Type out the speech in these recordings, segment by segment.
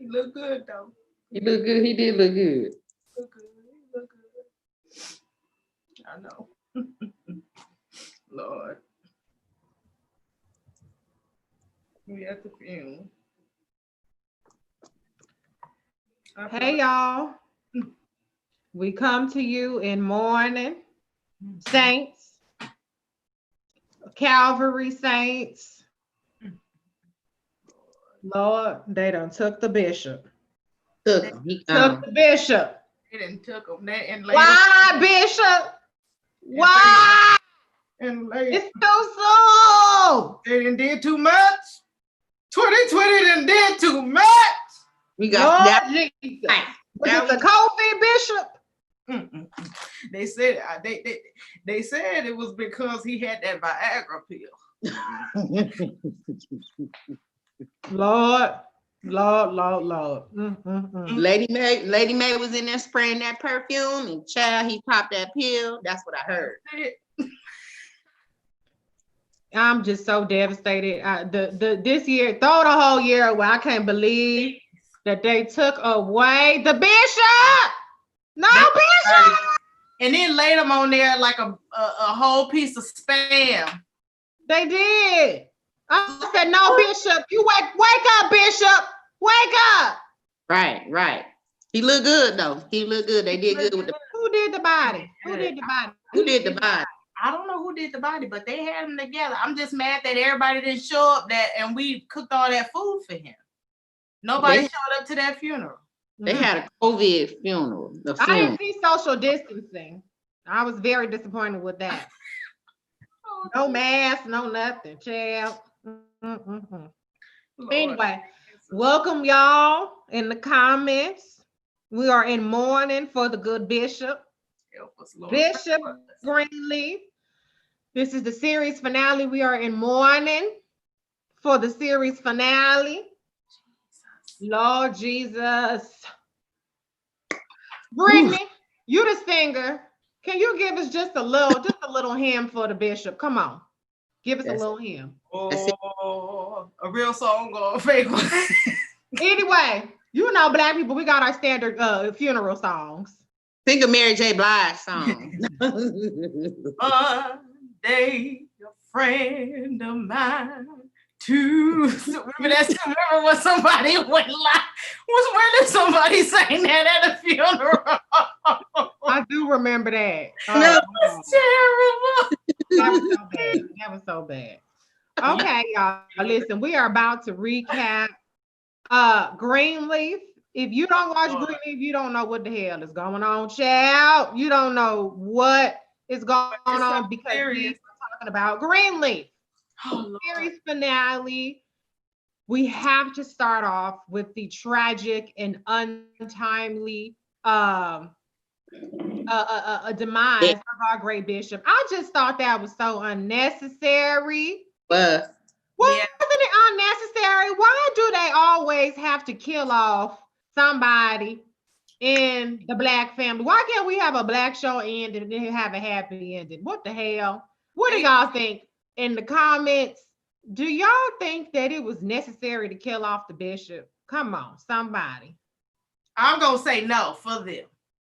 He looked good though. He looked good. He did look good. Look good. He looked good. I know. Lord. We at the funeral. Hey y'all. We come to you in mourning, saints, Calvary saints. Lord, they done took the bishop. Took him. He Took the bishop. They didn't took him. Why, Bishop? Why? And later, It's too soon. they done did too much. 2020 done did too much. We got that. Lord Jesus. Was it the COVID bishop? They said they said it was because he had that Viagra pill. Lord. Lady Mae was in there spraying that perfume, and child, he popped that pill. That's what I heard. I'm just so devastated. This year, throw the whole year away. I can't believe that they took away the bishop. No bishop. And then laid him on there like a whole piece of spam. They did. I said, no, Bishop. You wake up, Bishop. Wake up. Right. He looked good though. He looked good. They did good with the. Who did the body? Who did the body? I don't know who did the body, but they had them together. I'm just mad that everybody didn't show up and we cooked all that food for him. Nobody showed up to that funeral. They had a COVID funeral. I didn't see social distancing. I was very disappointed with that. No mask, no nothing, child. Anyway, welcome y'all in the comments. We are in mourning for the good bishop. Bishop Greenleaf. This is the series finale. We are in mourning for the series finale. Lord Jesus. Brittany, you the singer. Can you give us just a little hymn for the bishop? Come on. Give us a little hymn. Oh, a real song or a fake one? Anyway, you know, Black people, we got our standard funeral songs. Think of Mary J. Blige song. One day, a friend of mine. Remember when somebody went live? When did somebody sang that at a funeral? I do remember that. That was terrible. That was so bad. Okay, y'all. Listen, we are about to recap Greenleaf. If you don't watch Greenleaf, you don't know what the hell is going on, child. You don't know what is going on because we're talking about Greenleaf. Series finale. We have to start off with the tragic and untimely demise of our great bishop. I just thought that was so unnecessary. Wasn't it unnecessary? Why do they always have to kill off somebody in the Black family? Why can't we have a Black show end and then have a happy ending? What the hell? What do y'all think? In the comments, do y'all think that it was necessary to kill off the bishop? Come on, somebody. I'm gonna say no for them.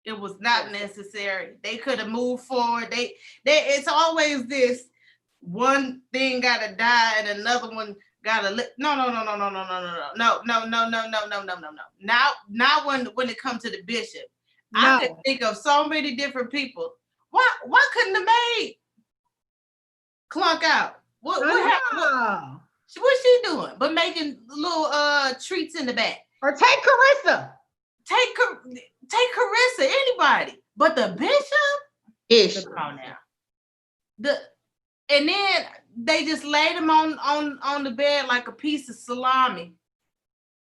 It was not necessary. They could have moved forward. It's always this one thing gotta die and another one gotta live. No. Not when it comes to the bishop. No. I could think of so many different people. Why couldn't the maid clunk out? What happened? What's she doing? But making little treats in the back. Or take Carissa. Take Carissa, anybody. But the bishop? Come on now. And then they just laid him on the bed like a piece of salami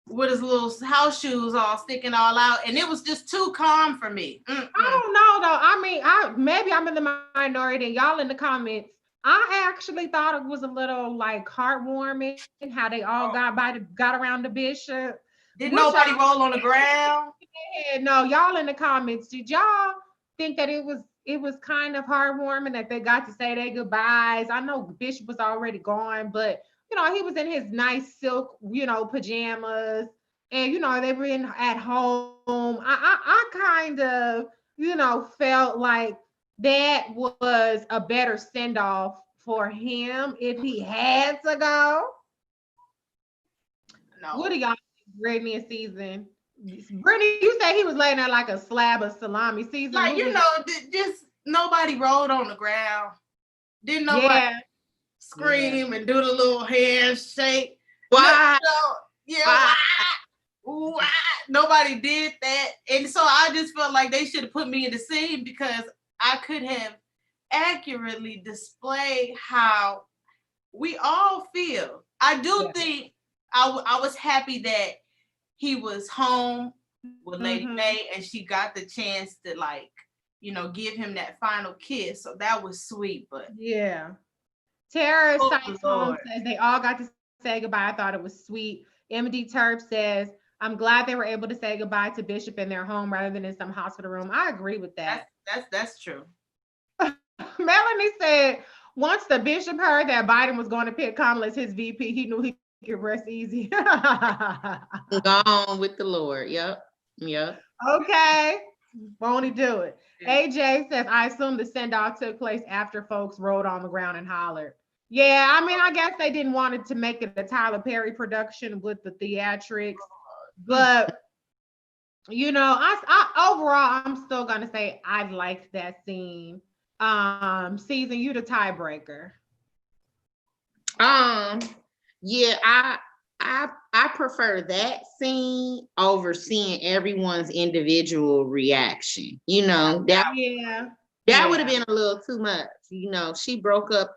with his little house shoes all sticking all out. And it was just too calm for me. I don't know though. I mean, maybe I'm in the minority and y'all in the comments. I actually thought it was a little like heartwarming how they all got around the bishop. Did nobody roll on the ground? Yeah, no, y'all in the comments, did y'all think that it was kind of heartwarming that they got to say their goodbyes? I know Bishop was already gone, but you know, he was in his nice silk, pajamas. and they were at home. I kind of, felt like that was a better send off for him if he had to go. No. What do y'all think, Brittany and season? Brittany, you say he was laying there like a slab of salami. Season, Like, just nobody rolled on the ground. Didn't nobody scream and do the little handshake. Why? Why? Why? Nobody did that. And so I just felt like they should have put me in the scene because I could have accurately displayed how we all feel. I do think I was happy that he was home with Lady May and she got the chance to give him that final kiss. So that was sweet, but yeah. Tara says they all got to say goodbye. I thought it was sweet. MD Terp says, I'm glad they were able to say goodbye to Bishop in their home rather than in some hospital room. I agree with that. That's true. Melanie said, once the bishop heard that Biden was going to pick Kamala as his VP, he knew he could rest easy. Gone with the Lord. Yep. Okay. Won't he do it? AJ says, I assume the send-off took place after folks rolled on the ground and hollered. Yeah, I mean, I guess they didn't want it to make it a Tyler Perry production with the theatrics, but I overall, I'm still gonna say I liked that scene. Season, you the tiebreaker. Yeah, I prefer that scene over seeing everyone's individual reaction. That would have been a little too much. She broke up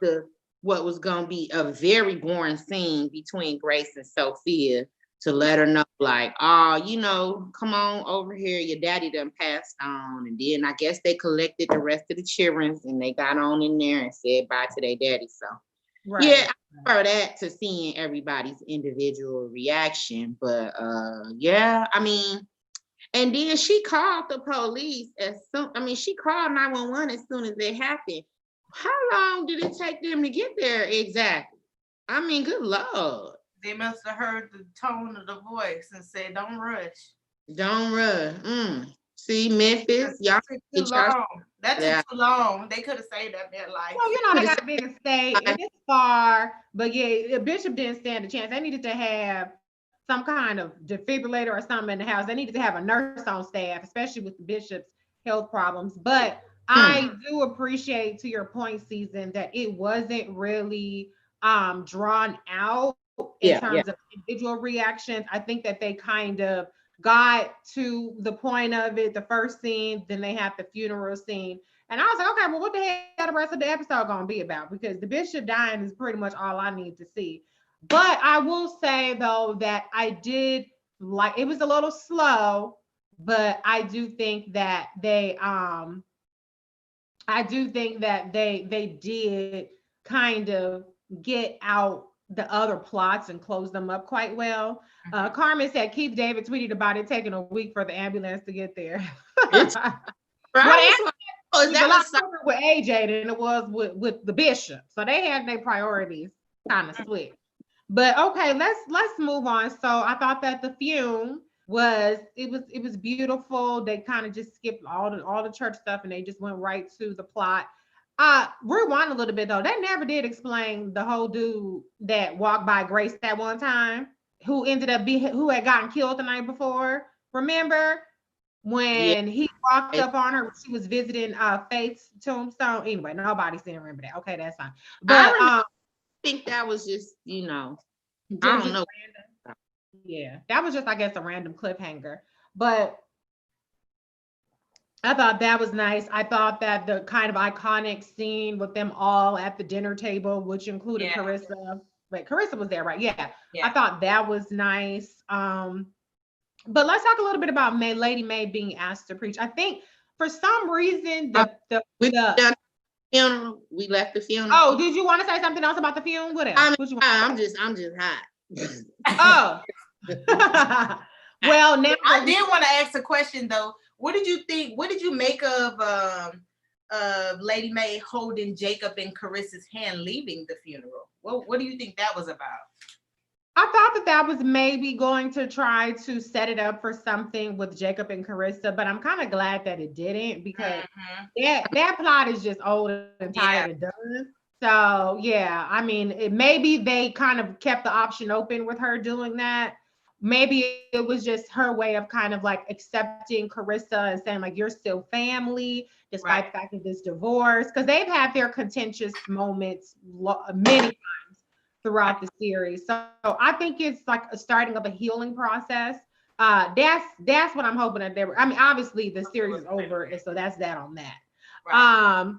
what was gonna be a very boring scene between Grace and Sophia to let her know, like, come on over here. Your daddy done passed on. And then I guess they collected the rest of the children and they got on in there and said bye to their daddy. So yeah, I prefer that to seeing everybody's individual reaction. But yeah, I mean, and then she called the police she called 911 as soon as it happened. How long did it take them to get there exactly? I mean, good Lord. They must have heard the tone of the voice and said, don't rush. Don't rush. See, Memphis, y'all. That took too long. That took too long. They could have saved up their life. Well, they got a big estate and it's far, but yeah, Bishop didn't stand a chance. They needed to have some kind of defibrillator or something in the house. They needed to have a nurse on staff, especially with the Bishop's health problems. But I do appreciate, to your point, Season, that it wasn't really drawn out in terms of individual reactions. I think that they kind of got to the point of it, the first scene, then they had the funeral scene. And I was like, okay, well, what the hell the rest of the episode gonna be about? Because the bishop dying is pretty much all I need to see. But I will say though that I did like, it was a little slow, but I do think that they did kind of get out the other plots and close them up quite well. Carmen said Keith David tweeted about it taking a week for the ambulance to get there. It's a lot quicker with AJ than it was with the bishop. So they had their priorities kind of split. But okay, let's move on. So I thought that the fume was beautiful. They kind of just skipped all the church stuff and they just went right to the plot. Rewind a little bit though. They never did explain the whole dude that walked by Grace that one time, who who had gotten killed the night before. Remember when he walked up on her when she was visiting Faith's tombstone? Anyway, nobody's didn't remember that. Okay, that's fine. But I think that was just, I don't know. Yeah, that was just, I guess, a random cliffhanger. But I thought that was nice. I thought that the kind of iconic scene with them all at the dinner table, which included Carissa. Wait, Carissa was there, right? Yeah. I thought that was nice. But let's talk a little bit about Lady May being asked to preach. I think for some reason we left the funeral. Oh, did you want to say something else about the funeral? What else? I'm just hot. Oh. Well, now I did want to ask a question though. What did you think? What did you make of Lady May holding Jacob and Carissa's hand leaving the funeral? What do you think that was about? I thought that was maybe going to try to set it up for something with Jacob and Carissa, but I'm kind of glad that it didn't because that plot is just old and tired and done. So yeah, I mean, maybe they kind of kept the option open with her doing that. Maybe it was just her way of kind of like accepting Carissa and saying like you're still family despite the fact of this divorce, because they've had their contentious moments many throughout the series. So I think it's like a starting of a healing process. That's what I'm hoping that I mean, obviously the series is over, and so that's that on that. Right.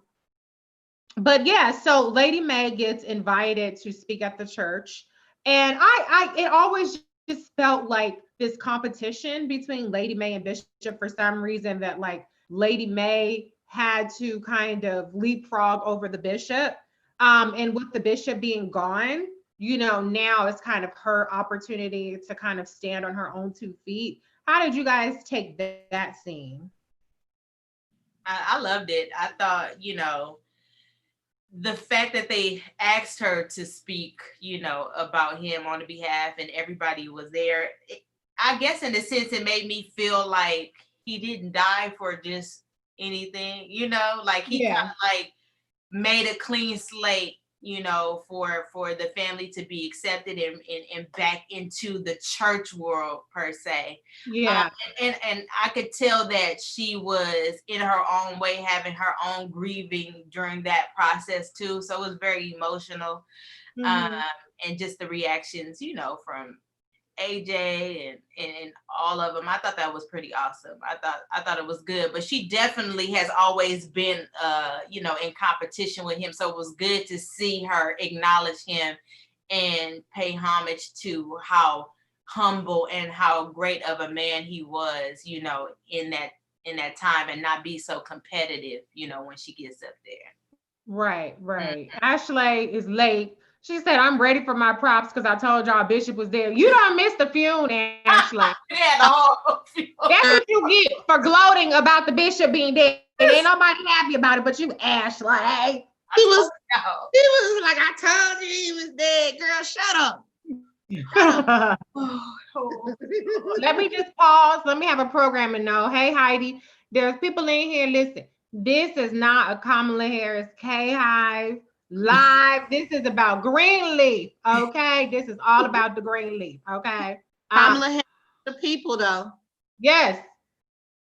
But yeah, so Lady Mae gets invited to speak at the church, and it always just felt like this competition between Lady Mae and Bishop for some reason, that like Lady Mae had to kind of leapfrog over the Bishop. And with the Bishop being gone, now it's kind of her opportunity to kind of stand on her own 2 feet. How did you guys take that scene? I loved it. I thought, the fact that they asked her to speak, about him on the behalf and everybody was there, I guess in a sense it made me feel like he didn't die for just anything, like he kind of like made a clean slate, for the family to be accepted and back into the church world per se. And I could tell that she was in her own way having her own grieving during that process too. So it was very emotional. And just the reactions, from AJ and all of them. I thought that was pretty awesome. I thought it was good, but she definitely has always been in competition with him. So it was good to see her acknowledge him and pay homage to how humble and how great of a man he was, in that time, and not be so competitive, when she gets up there. Right. Ashley is late. She said, I'm ready for my props because I told y'all Bishop was there. You don't miss the funeral, Ashley. The whole funeral. That's what you get for gloating about the Bishop being dead. And ain't nobody happy about it but you, Ashley. He was like, I told you he was dead. Girl, shut up. Let me just pause. Let me have a programming note. Hey, Heidi, there's people in here. Listen, this is not a Kamala Harris K-Hive live. This is about Greenleaf. Okay, this is all about the Greenleaf. Okay, Kamala Harris, the people though. Yes,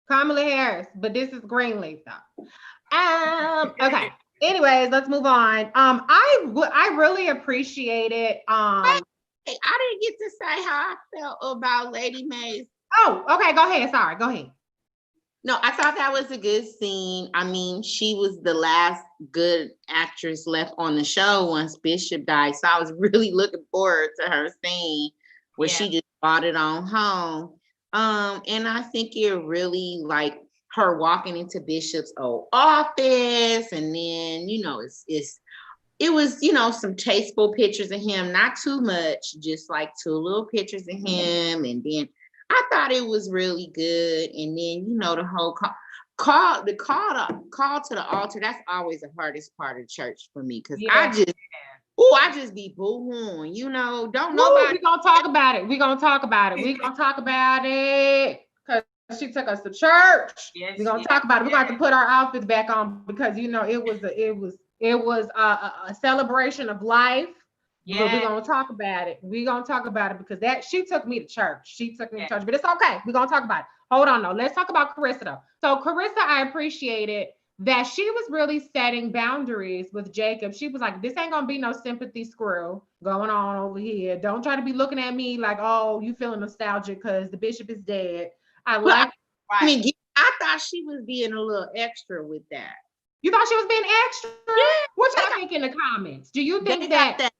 Kamala Harris, but this is Greenleaf though. Okay. Anyways, let's move on. I really appreciated. I didn't get to say how I felt about Lady Mae's. Oh, okay. Go ahead. Sorry. Go ahead. No, I thought that was a good scene. I mean, she was the last good actress left on the show once Bishop died. So I was really looking forward to her scene where she just brought it on home. And I think it really like her walking into Bishop's old office, and then, it was, some tasteful pictures of him, not too much, just like 2 little pictures of him. And then I thought it was really good. And then, the whole call to the altar, that's always the hardest part of church for me. Cause I just be boo-hooing, don't nobody. We're gonna talk about it. We're gonna talk about it. Cause she took us to church. We're gonna talk about it. We're gonna have to put our outfits back on because it was a celebration of life. Yeah. But we're gonna talk about it. Because she took me to church. But it's okay. We're gonna talk about it. Hold on though. Let's talk about Carissa though. So Carissa, I appreciated that she was really setting boundaries with Jacob. She was like, this ain't gonna be no sympathy screw going on over here. Don't try to be looking at me like, oh, you feeling nostalgic because the Bishop is dead. I thought she was being a little extra with that. You thought she was being extra? Yeah. What y'all think in the comments? Do you think that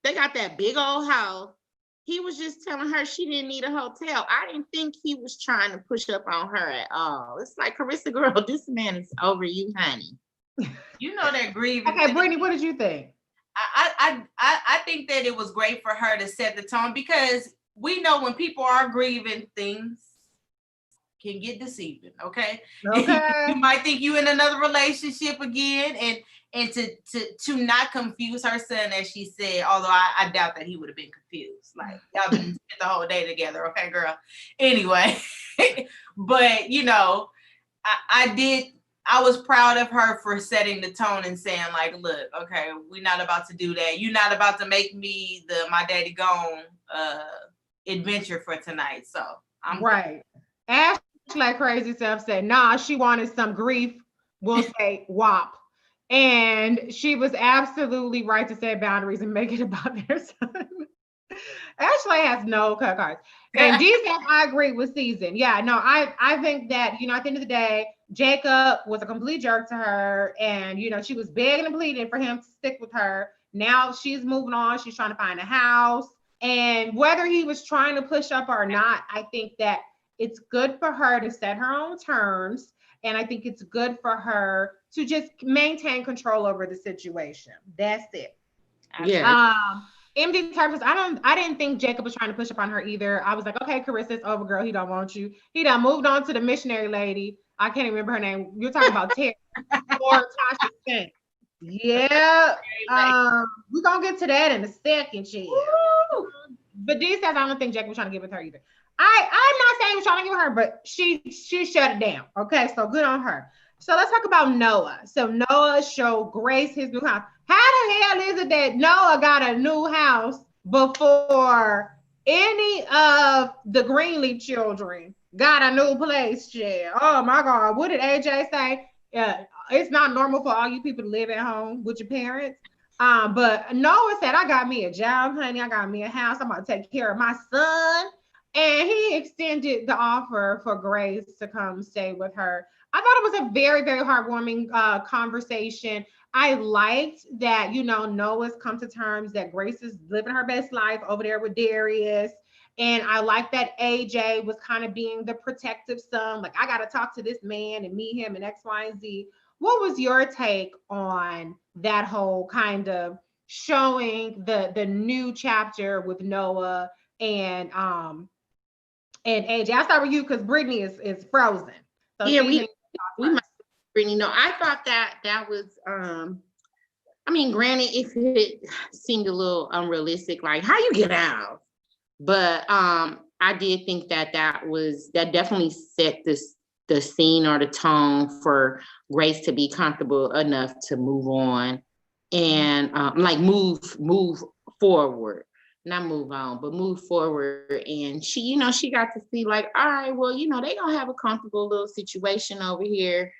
they got that big old house? He was just telling her she didn't need a hotel. I didn't think he was trying to push up on her at all. It's like, Carissa, girl, this man is over you, honey. That grieving. Okay, Brittany, what did you think? I think that it was great for her to set the tone, because we know when people are grieving, things can get deceiving. Okay. Okay. You might think you in another relationship again, and to not confuse her son, as she said, although I doubt that he would have been confused. Like, y'all been spent the whole day together, okay, girl. Anyway, but you know, I was proud of her for setting the tone and saying, like, look, okay, we're not about to do that. You're not about to make me the my daddy gone adventure for tonight. So I'm right. Ashley, like crazy self, said, nah, she wanted some grief. We'll say WAP. And she was absolutely right to set boundaries and make it about their son. Ashley has no cut cards. And D-Step, I agree with Season. Yeah, no, I think that, you know, at the end of the day, Jacob was a complete jerk to her. And, you know, she was begging and pleading for him to stick with her. Now she's moving on. She's trying to find a house. And whether he was trying to push up or not, I think that it's good for her to set her own terms. And I think it's good for her to just maintain control over the situation. That's it. Yeah. MD Tarpus, I didn't think Jacob was trying to push up on her either. I was like, okay, Carissa, it's over, girl. He don't want you. He done moved on to the missionary lady. I can't even remember her name. You're talking about Terry or Tasha Spence. Yeah. We're gonna get to that in a second, chill. But D says I don't think Jacob was trying to get with her either. I'm not saying he was trying to get with her, but she shut it down. Okay, so good on her. So let's talk about Noah. So Noah showed Grace his new house. How the hell is it that Noah got a new house before any of the Greenleaf children got a new place? Shit. Oh my God. What did AJ say? It's not normal for all you people to live at home with your parents. But Noah said, I got me a job, honey. I got me a house. I'm going to take care of my son. And he extended the offer for Grace to come stay with her. I thought it was a very, very heartwarming conversation. I liked that, you know, Noah's come to terms that Grace is living her best life over there with Darius. And I like that AJ was kind of being the protective son. Like, I got to talk to this man and meet him and X, Y, and Z. What was your take on that whole kind of showing the new chapter with Noah and AJ? I'll start with you because Brittany is frozen. So yeah, we might, Brittany. No, I thought that was I mean, granted, if it seemed a little unrealistic, like how you get out, but I did think that definitely set the scene or the tone for Grace to be comfortable enough to move on and like move forward, not move on, but move forward. And she, you know, she got to see like, all right, well, you know, they gonna have a comfortable little situation over here.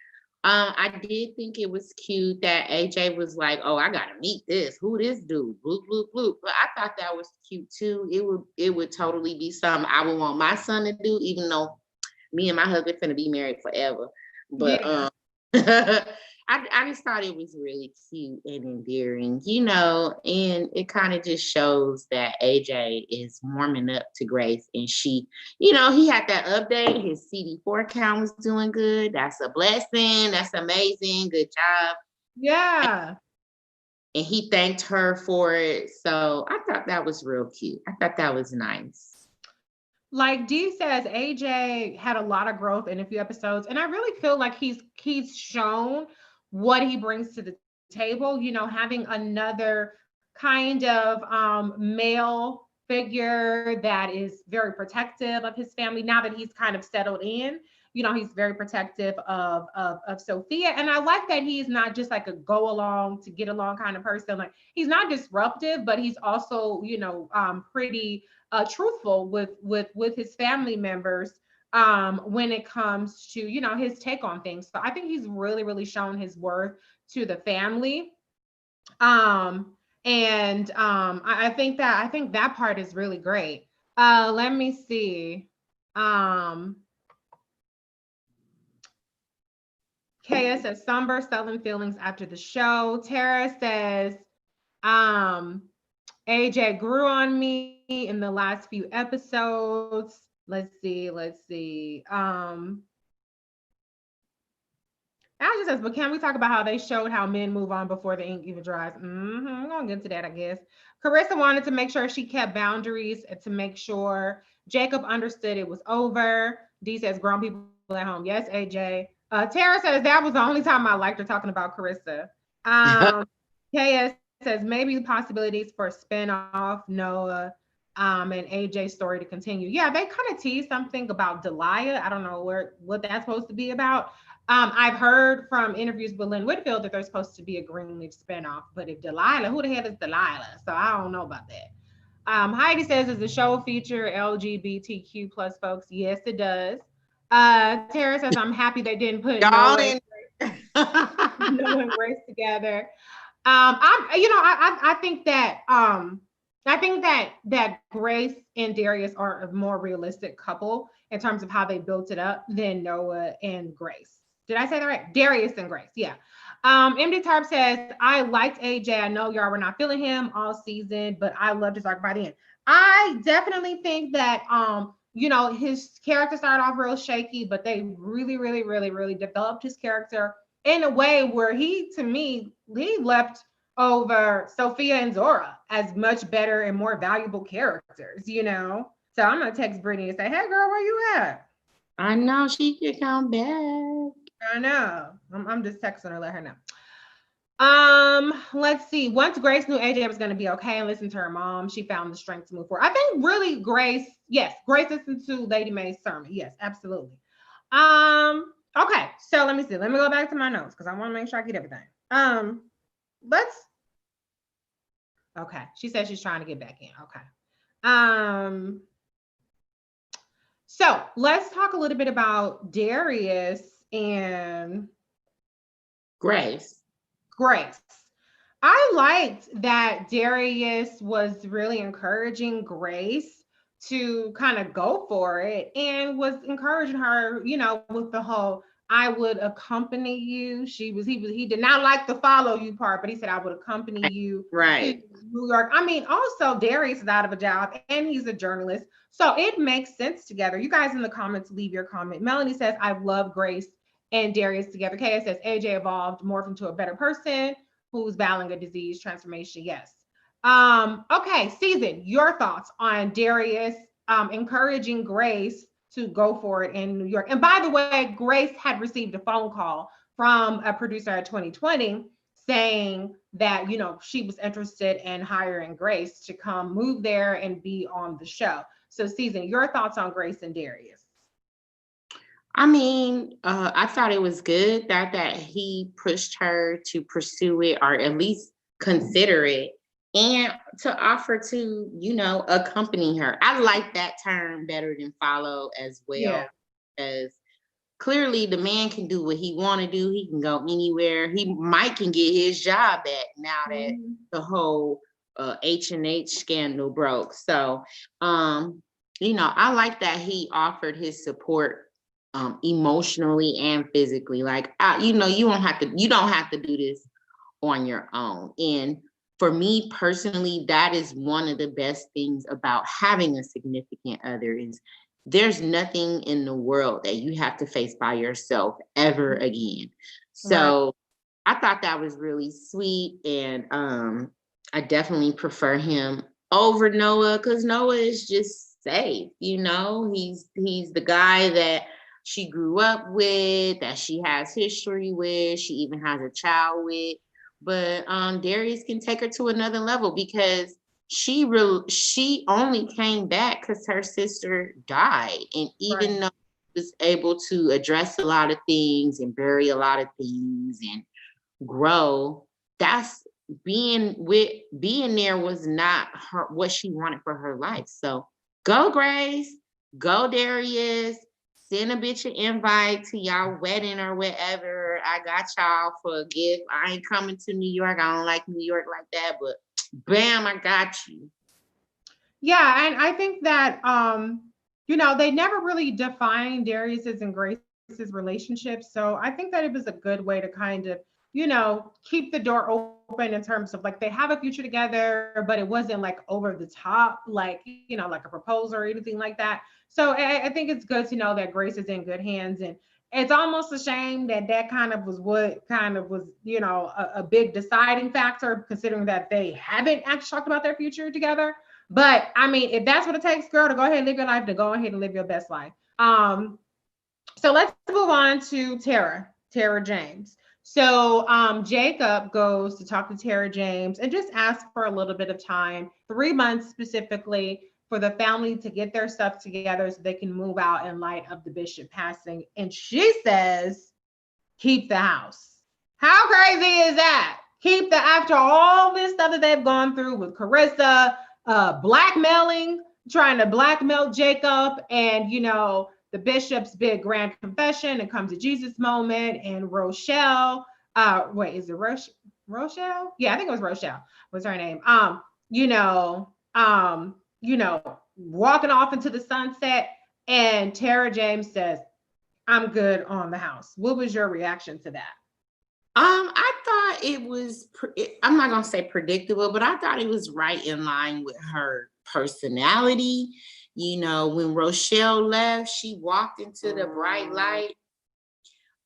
I did think it was cute that AJ was like, oh, I gotta meet who this dude, bloop, bloop, bloop. But I thought that was cute too. It would totally be something I would want my son to do, even though me and my husband finna be married forever. But yeah. I just thought it was really cute and endearing, you know, and it kind of just shows that AJ is warming up to Grace, and she, you know, he had that update. His CD4 count was doing good. That's a blessing. That's amazing. Good job. Yeah. And he thanked her for it. So I thought that was real cute. I thought that was nice. Like Dee says, AJ had a lot of growth in a few episodes, and I really feel like he's shown what he brings to the table. You know, having another kind of male figure that is very protective of his family. Now that he's kind of settled in, you know, he's very protective of Sophia, and I like that he's not just like a go along to get along kind of person. Like, he's not disruptive, but he's also, you know, pretty truthful with his family members when it comes to, you know, his take on things. So I think he's really shown his worth to the family. I think that part is really great. Let me see. Kaya says somber selling feelings after the show. Tara says AJ grew on me in the last few episodes. Let's see. Ashley says, but can we talk about how they showed how men move on before the ink even dries? I'm gonna get to that, I guess. Carissa wanted to make sure she kept boundaries and to make sure Jacob understood it was over. Dee says grown people at home. Yes, AJ. Tara says that was the only time I liked her talking about Carissa. KS says maybe possibilities for spinoff Noah and AJ's story to continue. Yeah, they kind of teased something about Delia. I don't know what that's supposed to be about. I've heard from interviews with Lynn Whitfield that there's supposed to be a Greenleaf spinoff, but if Delilah, who the hell is Delilah? So I don't know about that. Heidi says, does the show feature LGBTQ plus folks? Yes, it does. Tara says, I'm happy they didn't put Noah and Grace together. I think that Grace and Darius are a more realistic couple in terms of how they built it up than Noah and Grace. Did I say that right? Darius and Grace, yeah. MD Tarp says, I liked AJ. I know y'all were not feeling him all season, but I loved his arc by the end. I definitely think that his character started off real shaky, but they really, really, really, really developed his character in a way where he leapt over Sophia and Zora as much better and more valuable characters, So I'm gonna text Brittany and say, hey girl, where you at? I know she could come back. I know. I'm just texting her, let her know. Let's see. Once Grace knew AJ was gonna be okay and listened to her mom, she found the strength to move forward. I think really Grace listened to Lady May's sermon. Yes, absolutely. Okay, so let me see. Let me go back to my notes because I want to make sure I get everything. Okay. She said she's trying to get back in. Okay. So let's talk a little bit about Darius and Grace. I liked that Darius was really encouraging Grace to kind of go for it and was encouraging her, with the whole, I would accompany you. He did not like the follow you part, but he said, I would accompany you right to New York. I mean, also Darius is out of a job and he's a journalist. So it makes sense together. You guys in the comments, leave your comment. Melanie says, I love Grace and Darius together. Kaya says, AJ evolved, morphed into a better person who's battling a disease transformation. Yes. Okay, Season, your thoughts on Darius encouraging Grace to go for it in New York. And by the way, Grace had received a phone call from a producer at 2020 saying that, she was interested in hiring Grace to come move there and be on the show. So Season, your thoughts on Grace and Darius? I mean, I thought it was good that he pushed her to pursue it or at least consider it and to offer to, accompany her. I like that term better than follow as well. Because clearly the man can do what he want to do. He can go anywhere. He might can get his job back now that the whole H&H scandal broke. So, I like that he offered his support emotionally and physically. Like, you don't have to do this on your own. And for me personally, that is one of the best things about having a significant other is there's nothing in the world that you have to face by yourself ever again. So I thought that was really sweet. And I definitely prefer him over Noah because Noah is just safe. He's the guy that she grew up with, that she has history with, she even has a child with. But Darius can take her to another level because she only came back because her sister died. And even though she was able to address a lot of things and bury a lot of things and grow, that's being there was not what she wanted for her life. So go Grace, go Darius. Send a bitch an invite to y'all wedding or whatever. I got y'all for a gift. I ain't coming to New York. I don't like New York like that, but bam, I got you. Yeah, and I think that they never really defined Darius's and Grace's relationship. So I think that it was a good way to kind of, keep the door open in terms of like they have a future together, but it wasn't like over the top, like, like a proposal or anything like that. So I think it's good to know that Grace is in good hands. And it's almost a shame that kind of was what kind of was, a big deciding factor, considering that they haven't actually talked about their future together. But I mean, if that's what it takes, girl, to go ahead and live your life, to go ahead and live your best life. So let's move on to Tara James. So Jacob goes to talk to Tara James and just ask for a little bit of time, 3 months specifically, for the family to get their stuff together so they can move out in light of the bishop passing. And she says, keep the house. How crazy is that? Keep the, after all this stuff that they've gone through with Carissa, blackmailing, trying to blackmail Jacob, and the bishop's big grand confession and comes to Jesus moment, and Rochelle, wait, is it Rochelle? Yeah, I think it was Rochelle. What's her name? You know, walking off into the sunset, and Tara James says, I'm good on the house. What was your reaction to that? I thought it was, I'm not gonna say predictable, but I thought it was right in line with her personality. When Rochelle left, she walked into the bright light,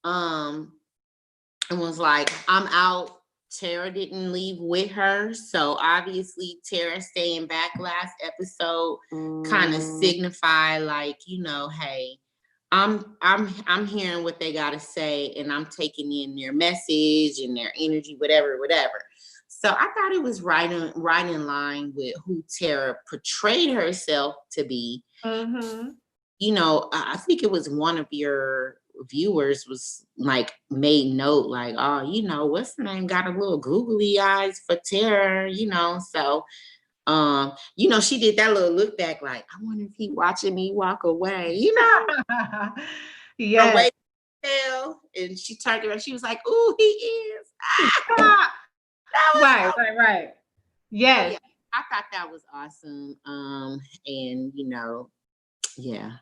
and was like, I'm out. Tara didn't leave with her. So obviously Tara staying back last episode kind of signify like, hey, I'm hearing what they gotta say, and I'm taking in their message and their energy, whatever. So I thought it was right in line with who Tara portrayed herself to be. Mm-hmm. I think it was one of your viewers was like made note, like, oh, what's the name? Got a little googly eyes for Tara, so she did that little look back, like, I wonder if he watching me walk away, Yeah. And she turned around, she was like, "Ooh, he is." Right. Yes. So, yeah, I thought that was awesome. And yeah.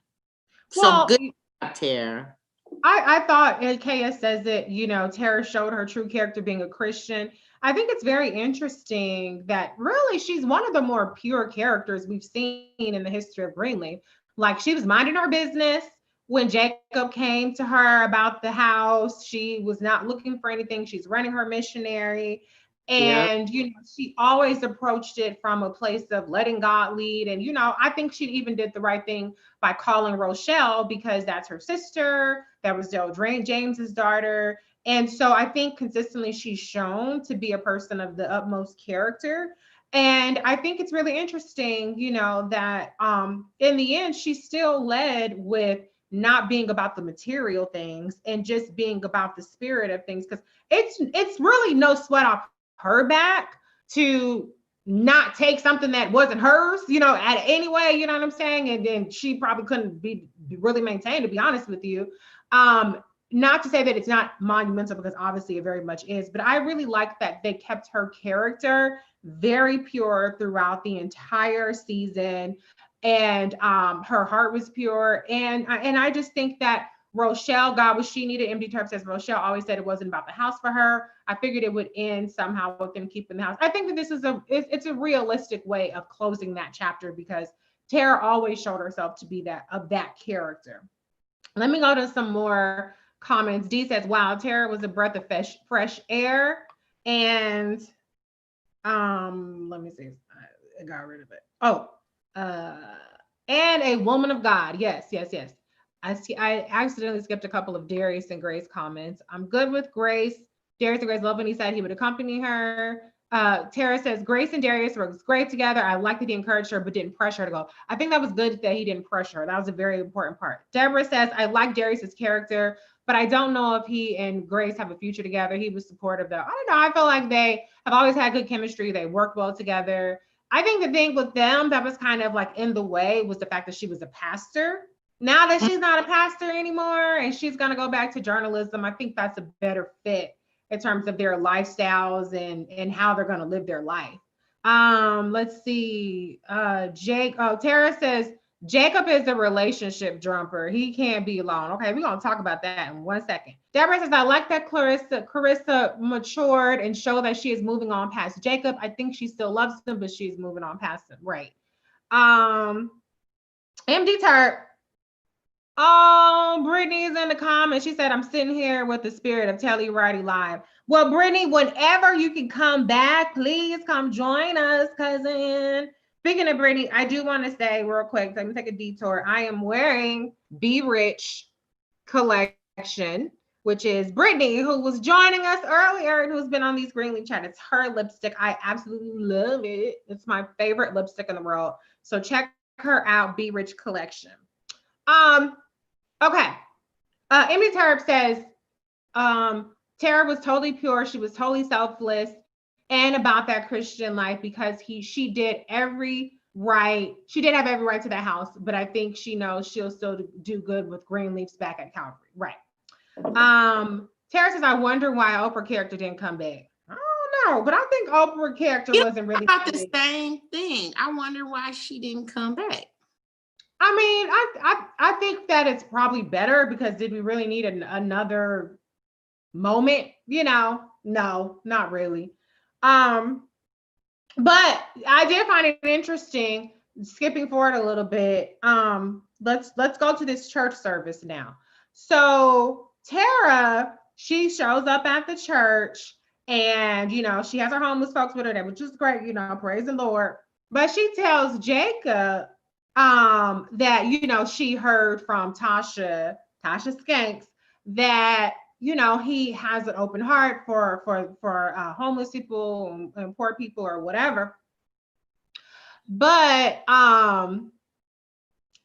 Well, so good, Tara. I thought, and Kaya says it, Tara showed her true character being a Christian. I think it's very interesting that really she's one of the more pure characters we've seen in the history of Greenleaf. Like, she was minding her business when Jacob came to her about the house. She was not looking for anything. She's running her missionary. And, she always approached it from a place of letting God lead. And, I think she even did the right thing by calling Rochelle, because that's her sister. That was Del James's daughter. And so I think consistently she's shown to be a person of the utmost character. And I think it's really interesting, that in the end, she still led with not being about the material things and just being about the spirit of things. Because it's really no sweat off her back to not take something that wasn't hers, at anyway, you know what I'm saying? And then she probably couldn't be really maintained, to be honest with you. Not to say that it's not monumental, because obviously it very much is, but I really like that they kept her character very pure throughout the entire season. And her heart was pure. And I just think that Rochelle got what she needed. MD Turp says Rochelle always said it wasn't about the house for her. I figured it would end somehow with them keeping the house. I think that this is it's a realistic way of closing that chapter, because Tara always showed herself to be that character. Let me go to some more comments. D says, wow, Tara was a breath of fresh air. And let me see. I got rid of it. Oh, and a woman of God. Yes. I accidentally skipped a couple of Darius and Grace comments. I'm good with Grace. Darius and Grace love when he said he would accompany her. Tara says, Grace and Darius were great together. I like that he encouraged her, but didn't pressure her to go. I think that was good that he didn't pressure her. That was a very important part. Deborah says, I like Darius's character, but I don't know if he and Grace have a future together. He was supportive though. I don't know. I feel like they have always had good chemistry. They work well together. I think the thing with them that was kind of like in the way was the fact that she was a pastor. Now that she's not a pastor anymore and she's going to go back to journalism, I think that's a better fit in terms of their lifestyles and how they're going to live their life. Let's see. Tara says, Jacob is a relationship jumper. He can't be alone. Okay, we're going to talk about that in 1 second. Deborah says, I like that Carissa matured and showed that she is moving on past Jacob. I think she still loves him, but she's moving on past him. Right. MD Turp. Oh, Brittany's in the comments. She said, I'm sitting here with the spirit of Telly Righty Live. Well, Brittany, whenever you can come back, please come join us, cousin. Speaking of Brittany, I do want to say real quick, so I'm going to take a detour. I am wearing Be Rich collection, which is Brittany, who was joining us earlier and who's been on these Greenleaf chat. It's her lipstick. I absolutely love it. It's my favorite lipstick in the world. So check her out, Be Rich collection. Okay. Amy Terp says, Tara was totally pure. She was totally selfless and about that Christian life because she did every right. She did have every right to that house, but I think she knows she'll still do good with Greenleaf's back at Calvary. Right. Tara says, I wonder why Oprah character didn't come back. I don't know, but I think Oprah character wasn't really about the same thing. I wonder why she didn't come back. I mean, I think that it's probably better because did we really need another moment? You know, no, not really. But I did find it interesting. Skipping forward a little bit, let's go to this church service now. So Tara, she shows up at the church, and you know she has her homeless folks with her, which is great. You know, praise the Lord. But she tells Jacob that you know she heard from Tasha Skanks that you know he has an open heart for homeless people and poor people or whatever. But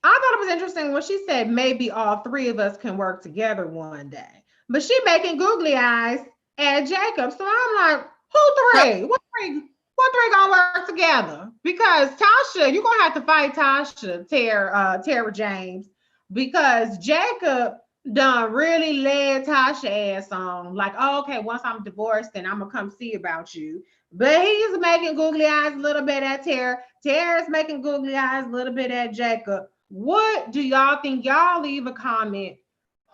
I thought it was interesting when she said maybe all three of us can work together one day. But she making googly eyes at Jacob. So I'm like, who three? What three gonna work together? Because Tasha, you're gonna have to fight Tasha, Tara James, because Jacob done really led Tasha ass on. Like, oh, okay, once I'm divorced, then I'm gonna come see about you. But he's making googly eyes a little bit at Tara. Tara's making googly eyes a little bit at Jacob. What do y'all think? Y'all leave a comment.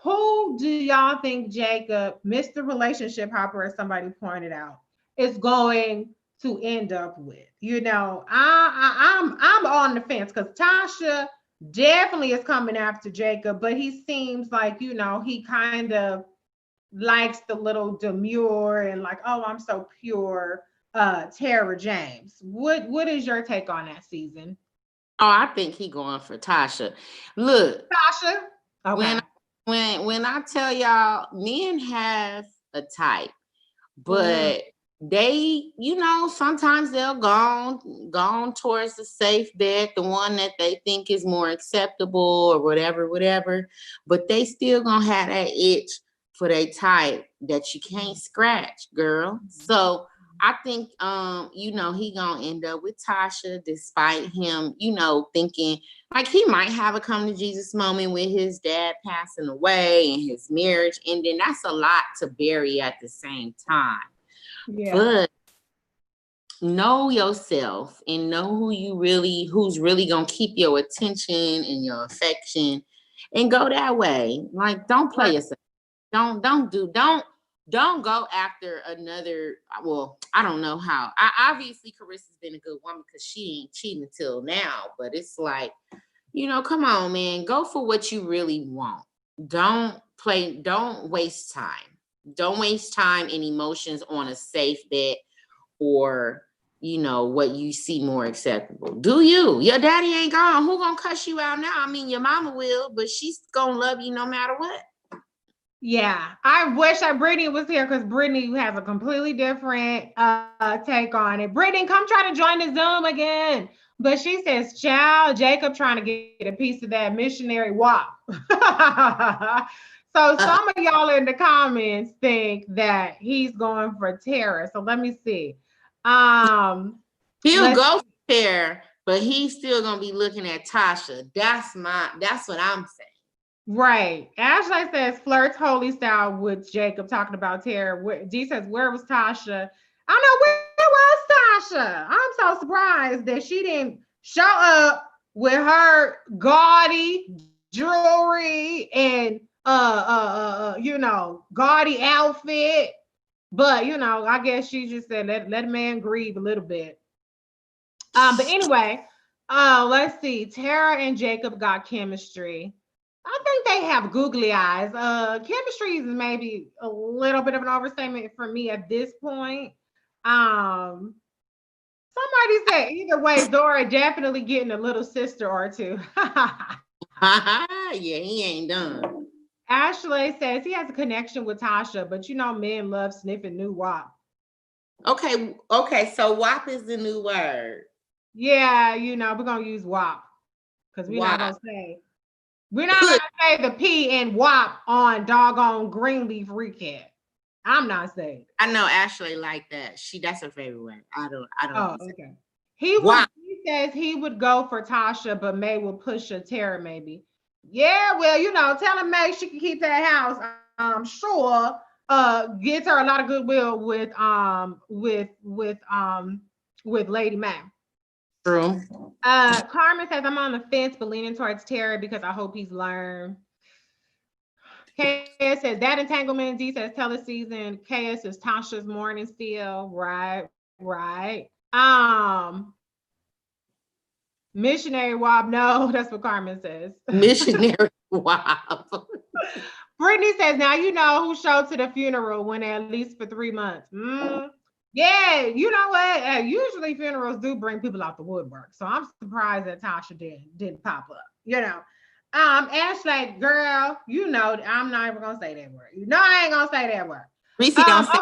Who do y'all think Jacob, Mr. Relationship Hopper, as somebody pointed out, is going to end up with? You know, I'm on the fence because Tasha definitely is coming after Jacob, but he seems like, you know, he kind of likes the little demure and like, oh, I'm so pure, Tara James. What is your take on that, Season? Oh, I think he going for Tasha. Look, Tasha. Okay. When I tell y'all, men have a type, but they, you know, sometimes they'll go towards the safe bet, the one that they think is more acceptable or whatever. But they still gonna have that itch for their type that you can't scratch, girl. So I think you know, he gonna end up with Tasha despite him, you know, thinking like he might have a come to Jesus moment with his dad passing away and his marriage ending. That's a lot to bury at the same time. Yeah. But know yourself and know who's really gonna keep your attention and your affection and go that way. Like, don't play yourself. Don't go after another. Well, I don't know how. Obviously Carissa's been a good woman because she ain't cheating until now, but it's like, you know, come on, man, go for what you really want. Don't waste time. Don't waste time and emotions on a safe bet or, you know, what you see more acceptable. Do you? Your daddy ain't gone. Who gonna cuss you out now? I mean, your mama will, but she's gonna love you no matter what. Yeah, I wish that Brittany was here because Brittany has a completely different take on it. Brittany, come try to join the Zoom again. But she says, child, Jacob trying to get a piece of that missionary walk. So some of y'all in the comments think that he's going for Tara. So let me see. He'll go there, but he's still gonna be looking at Tasha. That's what I'm saying. Right. Ashley says flirts holy style with Jacob talking about Tara. G says, where was Tasha? I know, where was Tasha? I'm so surprised that she didn't show up with her gaudy jewelry and you know, gaudy outfit. But you know, I guess she just said let a man grieve a little bit. But anyway, let's see. Tara and Jacob got chemistry. I think they have googly eyes. Chemistry is maybe a little bit of an overstatement for me at this point. Somebody said either way, Zora definitely getting a little sister or two. Yeah, he ain't done. Ashley says he has a connection with Tasha, but you know men love sniffing new WAP. Okay, so WAP is the new word. Yeah, you know, we're gonna use WAP because we're not WAP. gonna say the P in WAP on doggone Greenleaf recap. I'm not saying it. I know Ashley like that. That's her favorite word. I don't Oh, say okay. WAP. He says he would go for Tasha, but May will push a Tara maybe. Yeah, well, you know, tell him May she can keep that house. Sure. Gets her a lot of goodwill with Lady May. True. Carmen says I'm on the fence, but leaning towards Tara because I hope he's learned. KS says that entanglement. D says tell the season. KS is Tasha's morning still. Right. Missionary WAP. No, that's what Carmen says. Missionary WAP. Brittany says, now you know who showed to the funeral when at least for 3 months. Yeah, you know what? Usually funerals do bring people out the woodwork. So I'm surprised that Tasha didn't pop up, you know. Ashley, girl, you know, I'm not even gonna say that word. You know, I ain't gonna say that word. Reese don't say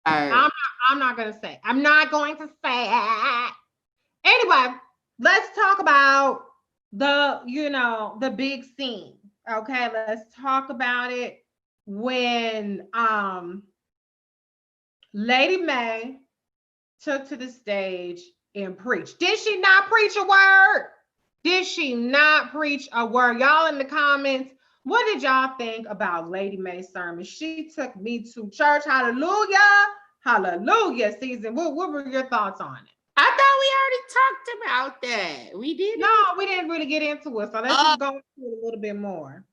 I'm not gonna say. I'm not going to say it. Anyway, let's talk about the big scene. Okay, let's talk about it when Lady May took to the stage and preached. Did she not preach a word? Did she not preach a word? Y'all in the comments, what did y'all think about Lady May's sermon? She took me to church. Hallelujah. Hallelujah season. What were your thoughts on it? I thought we already talked about that. We did. No, we didn't really get into it. So let's just go into it a little bit more.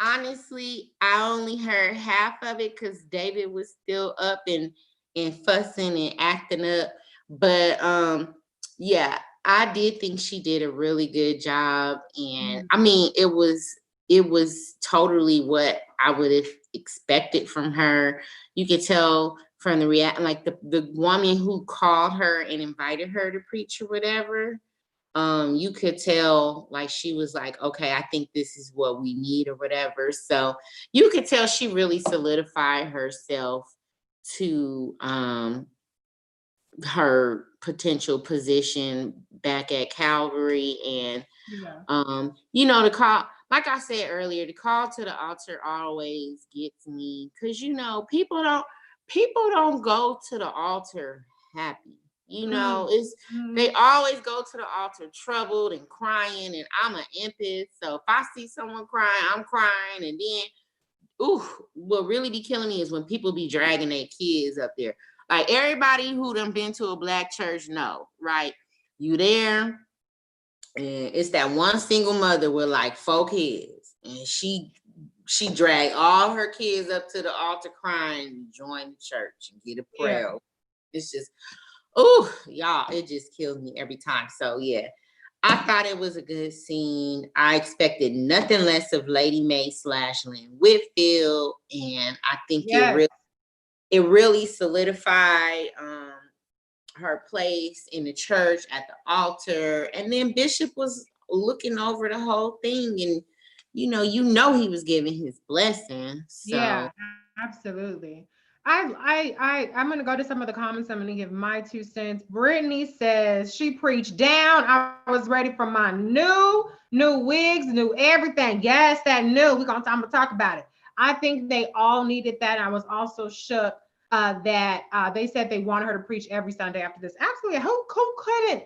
Honestly, I only heard half of it because David was still up and fussing and acting up. But yeah, I did think she did a really good job. And I mean, it was totally what I would have expected from her. You could tell from the like the woman who called her and invited her to preach or whatever. You could tell like she was like, okay, I think this is what we need or whatever. So you could tell she really solidified herself to her potential position back at Calvary. And you know, the call, like I said earlier, the call to the altar always gets me because you know people don't go to the altar happy. You know, they always go to the altar troubled and crying, and I'm an empath. So if I see someone crying, I'm crying. And then, what really be killing me is when people be dragging their kids up there. Like everybody who done been to a Black church know, right? You there, and it's that one single mother with like 4 kids, and she dragged all her kids up to the altar crying and join the church and get a prayer. Yeah. It's just, y'all, it just kills me every time. So yeah, I thought it was a good scene. I expected nothing less of Lady May / Lynn Whitfield, and I think it really solidified her place in the church at the altar. And then Bishop was looking over the whole thing, and you know he was giving his blessing. So. Yeah, absolutely. I'm gonna go to some of the comments. I'm gonna give my 2 cents. Brittany says she preached down. I was ready for my new wigs, new everything. Yes, that new. I'm gonna talk about it. I think they all needed that. I was also shook that they said they wanted her to preach every Sunday after this. Absolutely. Who couldn't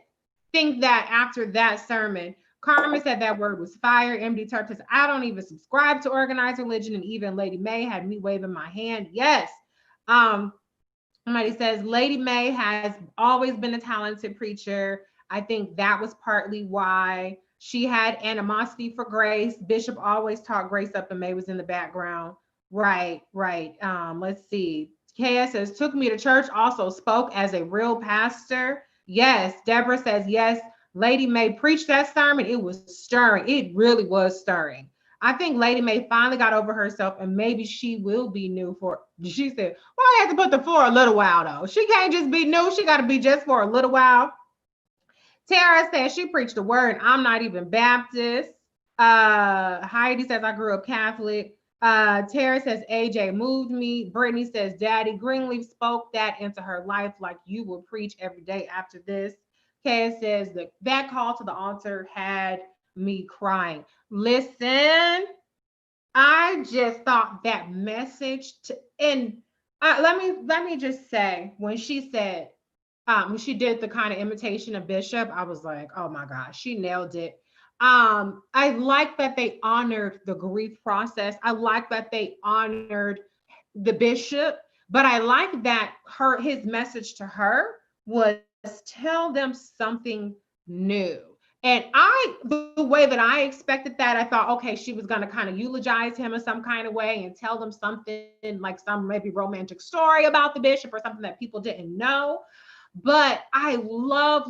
think that after that sermon? Carmen said that word was fire. MD Turk says, I don't even subscribe to organized religion, and even Lady May had me waving my hand. Yes. Somebody says Lady May has always been a talented preacher. I think that was partly why she had animosity for Grace. Bishop always taught Grace up, and May was in the background. Right. Let's see. KS says, took me to church, also spoke as a real pastor. Yes. Deborah says, yes. Lady May preached that sermon. It was stirring. It really was stirring. I think Lady May finally got over herself, and maybe she will be new for, she said, well, I have to put the for a little while though. She can't just be new. She got to be just for a little while. Tara says she preached the word. I'm not even Baptist. Heidi says, I grew up Catholic. Tara says, AJ moved me. Brittany says, Daddy Greenleaf spoke that into her life like you will preach every day after this. Kay says, that call to the altar had me crying. Listen, I just thought that message and let me just say, when she said, when she did the kind of imitation of Bishop, I was like, oh my gosh, she nailed it. I like that they honored the grief process. I like that they honored the bishop, but I like that his message to her was tell them something new. And the way that I expected that, I thought, okay, she was going to kind of eulogize him in some kind of way and tell them something like some maybe romantic story about the bishop or something that people didn't know. But I loved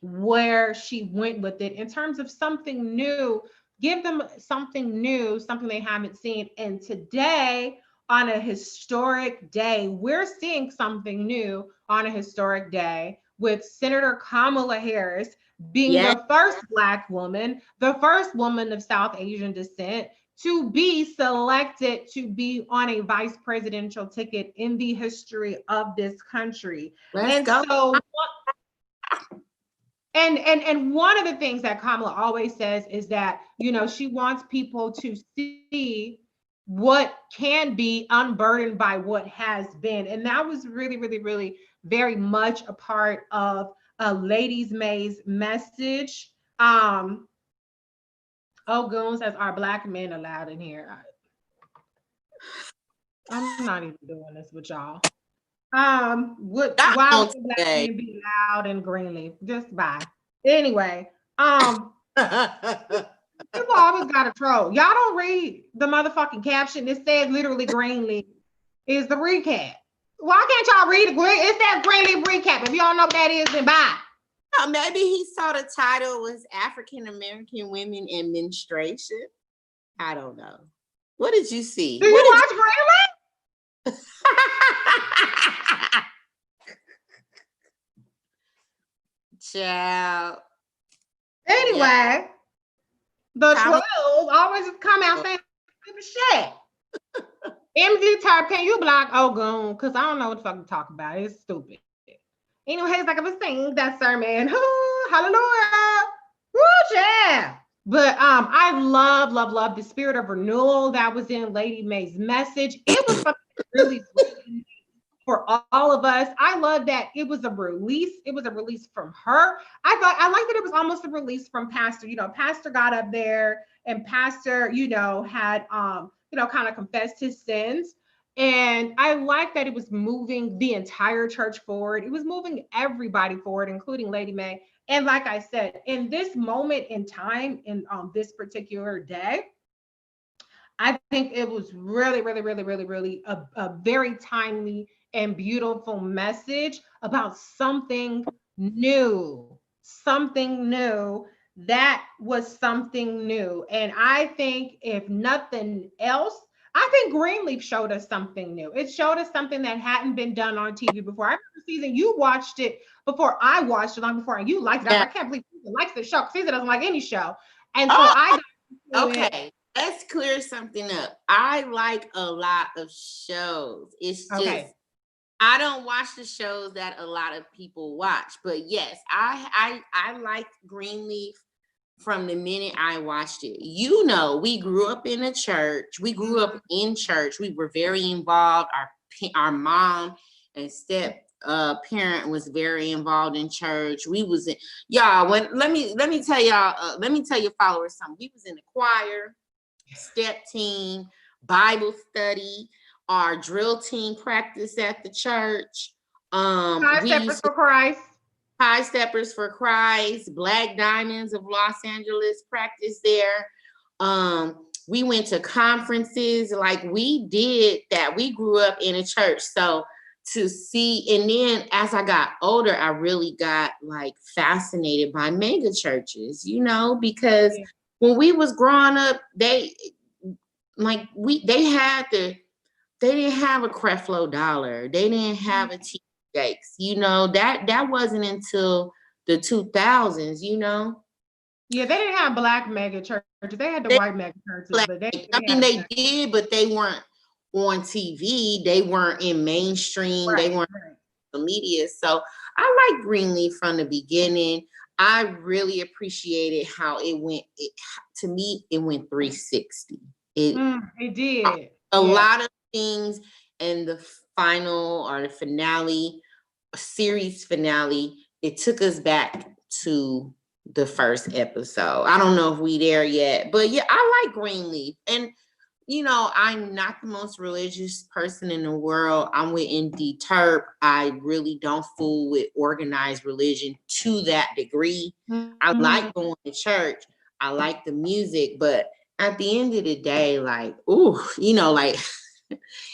where she went with it in terms of something new. Give them something new, something they haven't seen. And today, on a historic day, we're seeing something new on a historic day with Senator Kamala Harris being the first Black woman, the first woman of South Asian descent to be selected to be on a vice presidential ticket in the history of this country. And one of the things that Kamala always says is that, you know, she wants people to see what can be unburdened by what has been. And that was really, really, really very much a part of Ladies May's message. Goon says, are Black men allowed in here? I'm not even doing this with y'all. Why would Black men be loud in Greenleaf? Just bye. Anyway, people always got to troll. Y'all don't read the motherfucking caption. It says literally Greenleaf is the recap. Why can't y'all read it? It's that Greenleaf recap. If y'all know what that is, then bye. Maybe he saw the title was African American Women in Menstruation. I don't know. What did you see? Do you watch Greenleaf? Child. Anyway, the trolls always come out saying stupid shit. MG type, can you block Ogun? Because I don't know what the fuck to talk about. It's stupid. Anyways, like I was saying, that sermon, hallelujah, woo, yeah. But I love the spirit of renewal that was in Lady May's message. It was something really for all of us. I love that it was a release. It was a release from her. I like that it was almost a release from Pastor. You know, Pastor got up there and Pastor, you know, had kind of confessed his sins. And I like that it was moving the entire church forward. It was moving everybody forward, including Lady May. And like I said, in this moment in time, in this particular day, I think it was really a very timely and beautiful message about something new. That was something new. And I think if nothing else, I think Greenleaf showed us something new. It showed us something that hadn't been done on TV before. I remember Season, you watched it before I watched it, long before, and you liked it. I can't believe Season likes the show. Season doesn't like any show. And so let's clear something up. I like a lot of shows. It's just I don't watch the shows that a lot of people watch. But yes, I liked Greenleaf from the minute I watched it. You know, we grew up in a church. We grew up in church. We were very involved. Our mom and step parent was very involved in church. We was in y'all. Let me tell y'all. Let me tell your followers something. We was in the choir, step team, Bible study. Our drill team practiced at the church. High Steppers for Christ. High Steppers for Christ, Black Diamonds of Los Angeles practice there. We went to conferences, like we did that. We grew up in a church. So to see, and then as I got older, I really got like fascinated by mega churches, you know, because when we was growing up, they didn't have a Creflo Dollar. They didn't have a T Jakes, you know, that wasn't until the 2000s, you know. Yeah, they didn't have black mega churches. They had the white mega churches, but they did, but they weren't on TV. They weren't in mainstream. Right, they weren't the media. So I like Greenleaf from the beginning. I really appreciated how it went. To me, it went 360. It did. A lot of things in the final or the finale, series finale, it took us back to the first episode. I don't know if we there yet, but yeah, I like Greenleaf. And I'm not the most religious person in the world. I'm with ND Terp. I really don't fool with organized religion to that degree. I like going to church. I like the music, but at the end of the day, like, like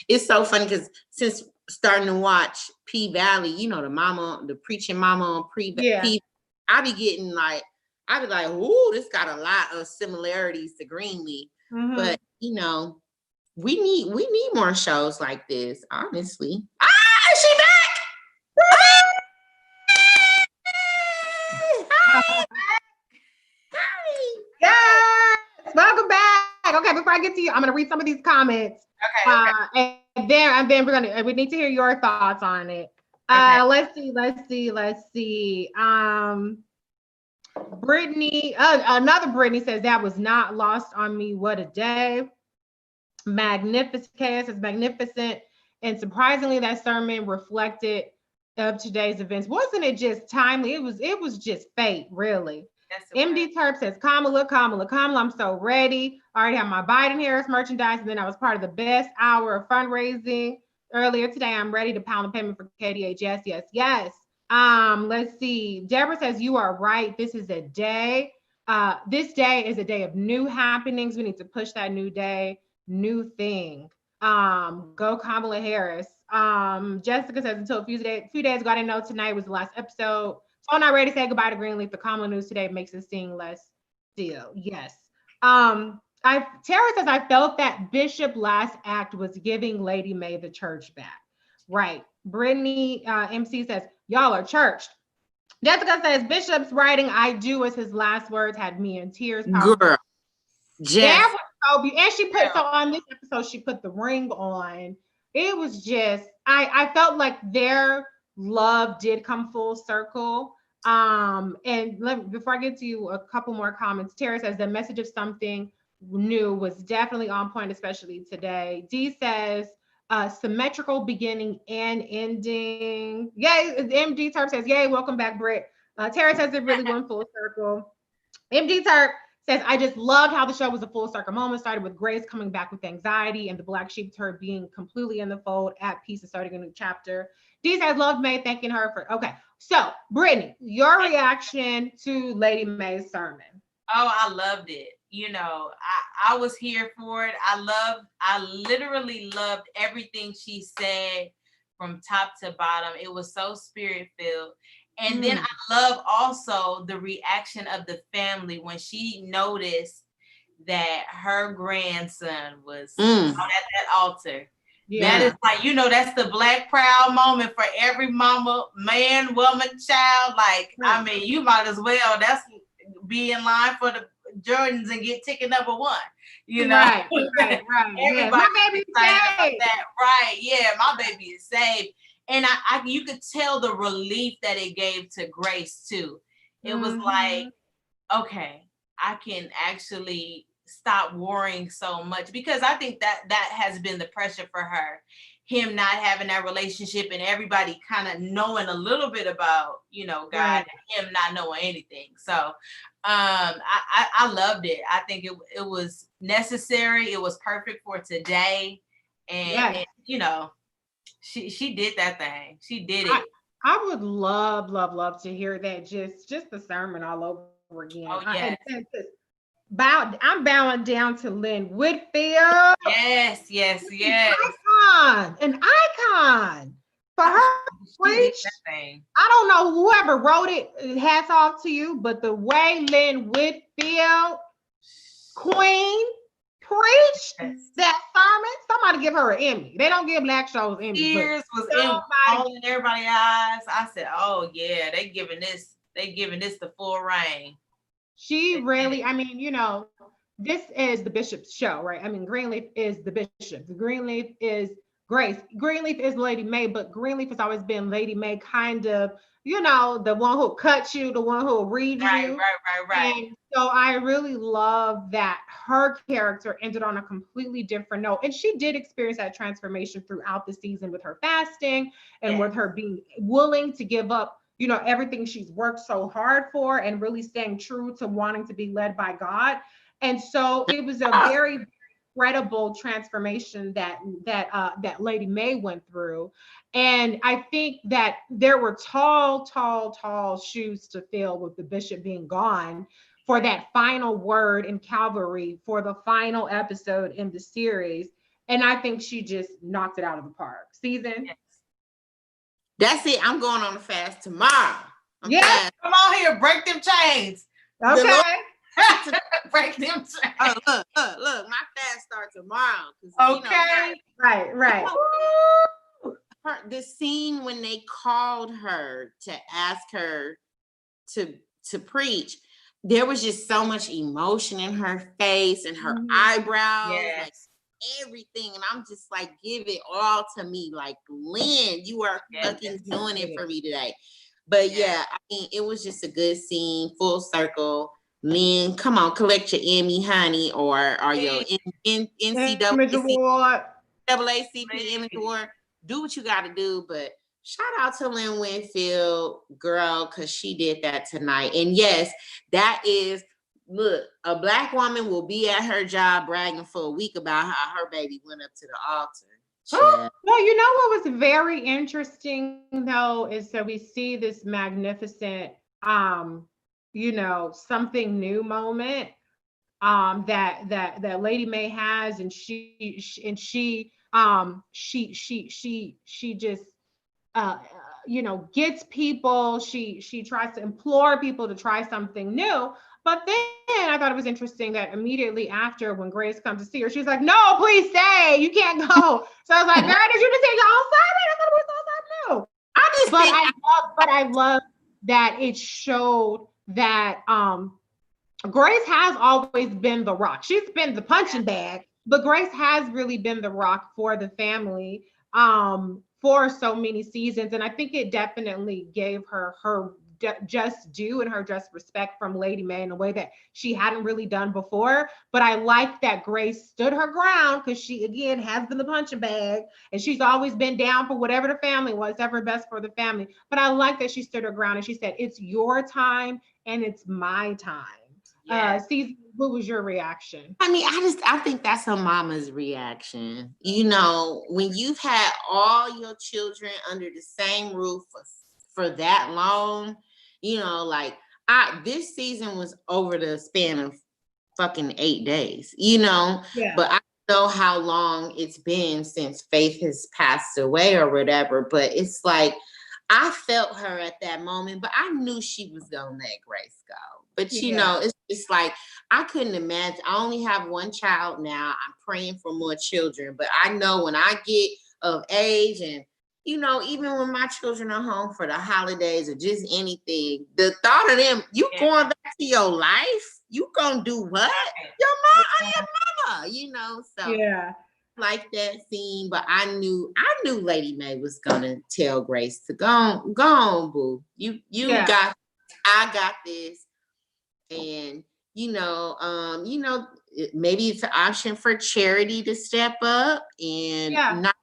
it's so funny because since starting to watch P Valley, the preaching mama on P, I be getting like, ooh, this got a lot of similarities to Greenleaf. But we need more shows like this, honestly. Is she back? Hi. Yes, welcome back. Okay, before I get to you, I'm gonna read some of these comments. Okay. And then we need to hear your thoughts on it. Okay. Let's see. Brittany, another Brittany says that was not lost on me. What a day. Magnificent. Chaos is magnificent. And surprisingly, that sermon reflected of today's events. Wasn't it just timely? It was just fate, really. MD Terp says, Kamala, I'm so ready. I already have my Biden Harris merchandise, and then I was part of the best hour of fundraising earlier today. I'm ready to pound the payment for KDH. Yes. Let's see. Deborah says, you are right. This is a day. This day is a day of new happenings. We need to push that new day, new thing. Go Kamala Harris. Jessica says, until a few days ago, I didn't know tonight was the last episode. So I'm not ready to say goodbye to Greenleaf. The Kamala news today makes it seem less still. Yes. Tara says, I felt that Bishop last act was giving Lady May the church back. Right. Brittany MC says, y'all are churched. Jessica says, Bishop's writing I do as his last words had me in tears. Girl. That was so beautiful. And she put, so on this episode, she put the ring on. It was just, I felt like their love did come full circle. Before I get to you, a couple more comments. Tara says the message of something new was definitely on point, especially today. D says symmetrical beginning and ending. Yay. MD Terp says, yay, welcome back, Britt. Tara says it really went full circle. MD Terp says, I just loved how the show was a full circle moment. Started with Grace coming back with anxiety and the black sheep to her being completely in the fold, at peace and starting a new chapter. D says, loved May, thanking her for, okay. So, Brittany, your reaction to Lady May's sermon. Oh, I loved it. I was here for it. I literally loved everything she said from top to bottom. It was so spirit-filled. And then I love also the reaction of the family when she noticed that her grandson was at that altar. Yeah. That is like, that's the Black proud moment for every mama, man, woman, child. Like, I mean, you might as well, that's be in line for the Jordans and get ticket number 1. Right. Everybody my baby saved. That. Right. Yeah, my baby is saved. And you could tell the relief that it gave to Grace too. It was like, okay, I can actually stop worrying so much, because I think that has been the pressure for her, him not having that relationship and everybody kind of knowing a little bit about, God, and him not knowing anything. So I loved it. I think it was necessary. It was perfect for today. And she did that thing. She did it. I would love to hear that. Just the sermon all over again. Oh, yes. I'm bowing down to Lynn Whitfield. Yes. An icon. For her preach. I don't know whoever wrote it, hats off to you, but the way Lynn Whitfield, queen, preached that sermon, somebody give her an Emmy. They don't give black shows Emmys. Tears was in everybody's eyes. I said, oh yeah, they giving this the full reign. She really, I mean, this is the Bishop's show, right? I mean, Greenleaf is the Bishop. The Greenleaf is Grace. Greenleaf is Lady May, but Greenleaf has always been Lady May, kind of, the one who cuts you, the one who reads you. Right. And so I really love that her character ended on a completely different note. And she did experience that transformation throughout the season with her fasting and with her being willing to give up, everything she's worked so hard for and really staying true to wanting to be led by God. And so it was a very incredible transformation that Lady May went through. And I think that there were tall shoes to fill with the Bishop being gone for that final word in Calvary for the final episode in the series. And I think she just knocked it out of the park. Season. Yes. That's it. I'm going on a fast tomorrow. Yeah. Come on here, break them chains. Okay. Break them chains. Oh, look, my fast starts tomorrow. Okay. Right. The scene when they called her to ask her to preach, there was just so much emotion in her face and her eyebrows. Yes. Like, everything, and I'm just like, give it all to me, like, Lynn, you are fucking doing it for me today. But yeah, I mean, it was just a good scene, full circle. Lynn, come on, collect your Emmy, honey, or your NCAA Image Award. Do what you got to do, but shout out to Lynn Winfield, girl, because she did that tonight. And yes, that is. Look, a Black woman will be at her job bragging for a week about how her baby went up to the altar. Well, what was very interesting though is that we see this magnificent, something new moment, that Lady May has, and she just gets people. She tries to implore people to try something new. But then I thought it was interesting that immediately after, when Grace comes to see her, she's like, "No, please stay. You can't go." So I was like, "Girl, did you just say your own side? I thought it was all side new." But I love that it showed that Grace has always been the rock. She's been the punching bag, but Grace has really been the rock for the family for so many seasons. And I think it definitely gave her just due and her just respect from Lady May in a way that she hadn't really done before. But I like that Grace stood her ground, because she, again, has been the punching bag, and she's always been down for whatever the family was, ever best for the family. But I like that she stood her ground and she said, "It's your time and it's my time." Cece, what was your reaction? I mean, I think that's a mama's reaction. When you've had all your children under the same roof for that long, this season was over the span of fucking 8 days, but I don't know how long it's been since Faith has passed away or whatever, but it's like, I felt her at that moment, but I knew she was gonna let Grace go. But it's just like, I couldn't imagine. I only have one child now. I'm praying for more children, but I know when I get of age, and even when my children are home for the holidays or just anything, the thought of them, you going back to your life, you gonna do what? Your mama, so like that scene. But I knew Lady May was gonna tell Grace to go on, boo. You got, I got this. And maybe it's an option for Charity to step up and not,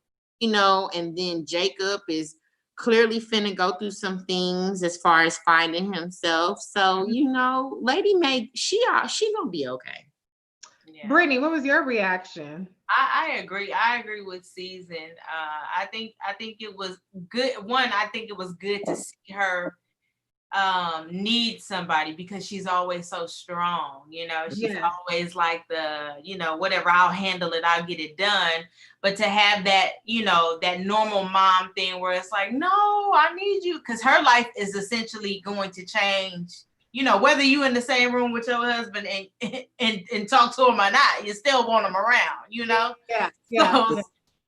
and then Jacob is clearly finna go through some things as far as finding himself. So, Lady May, she gonna be okay. Yeah. Brittany, what was your reaction? I agree. I agree with Season. I think it was good. One, I think it was good to see her need somebody, because she's always so strong. She's always like whatever, I'll handle it, I'll get it done. But to have that, that normal mom thing where it's like, no, I need you, because her life is essentially going to change. Whether you in the same room with your husband and talk to him or not, you still want him around.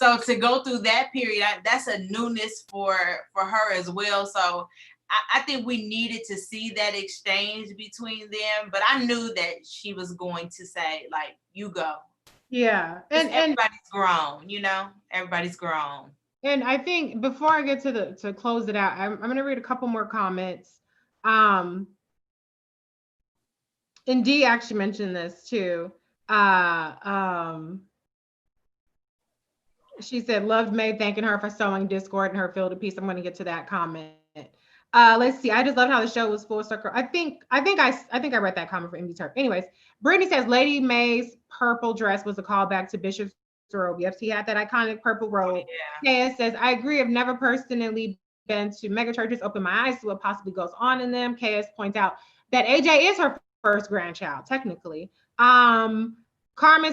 So to go through that period, that's a newness for her as well. So I think we needed to see that exchange between them, but I knew that she was going to say, like, you go. Yeah. And everybody's grown, everybody's grown. And I think before I get to close it out, I'm gonna read a couple more comments. And Dee actually mentioned this too. She said, loved May, thanking her for sowing discord in her field of peace. I'm gonna get to that comment. Let's see. I just love how the show was full circle. I think I read that comment for MD Turk. Anyways, Brittany says Lady May's purple dress was a callback to Bishop's robe. Yes, he had that iconic purple robe. Yeah. Says, I agree. I've never personally been to mega churches. Open my eyes to what possibly goes on in them. KS points out that AJ is her first grandchild, technically. Carmen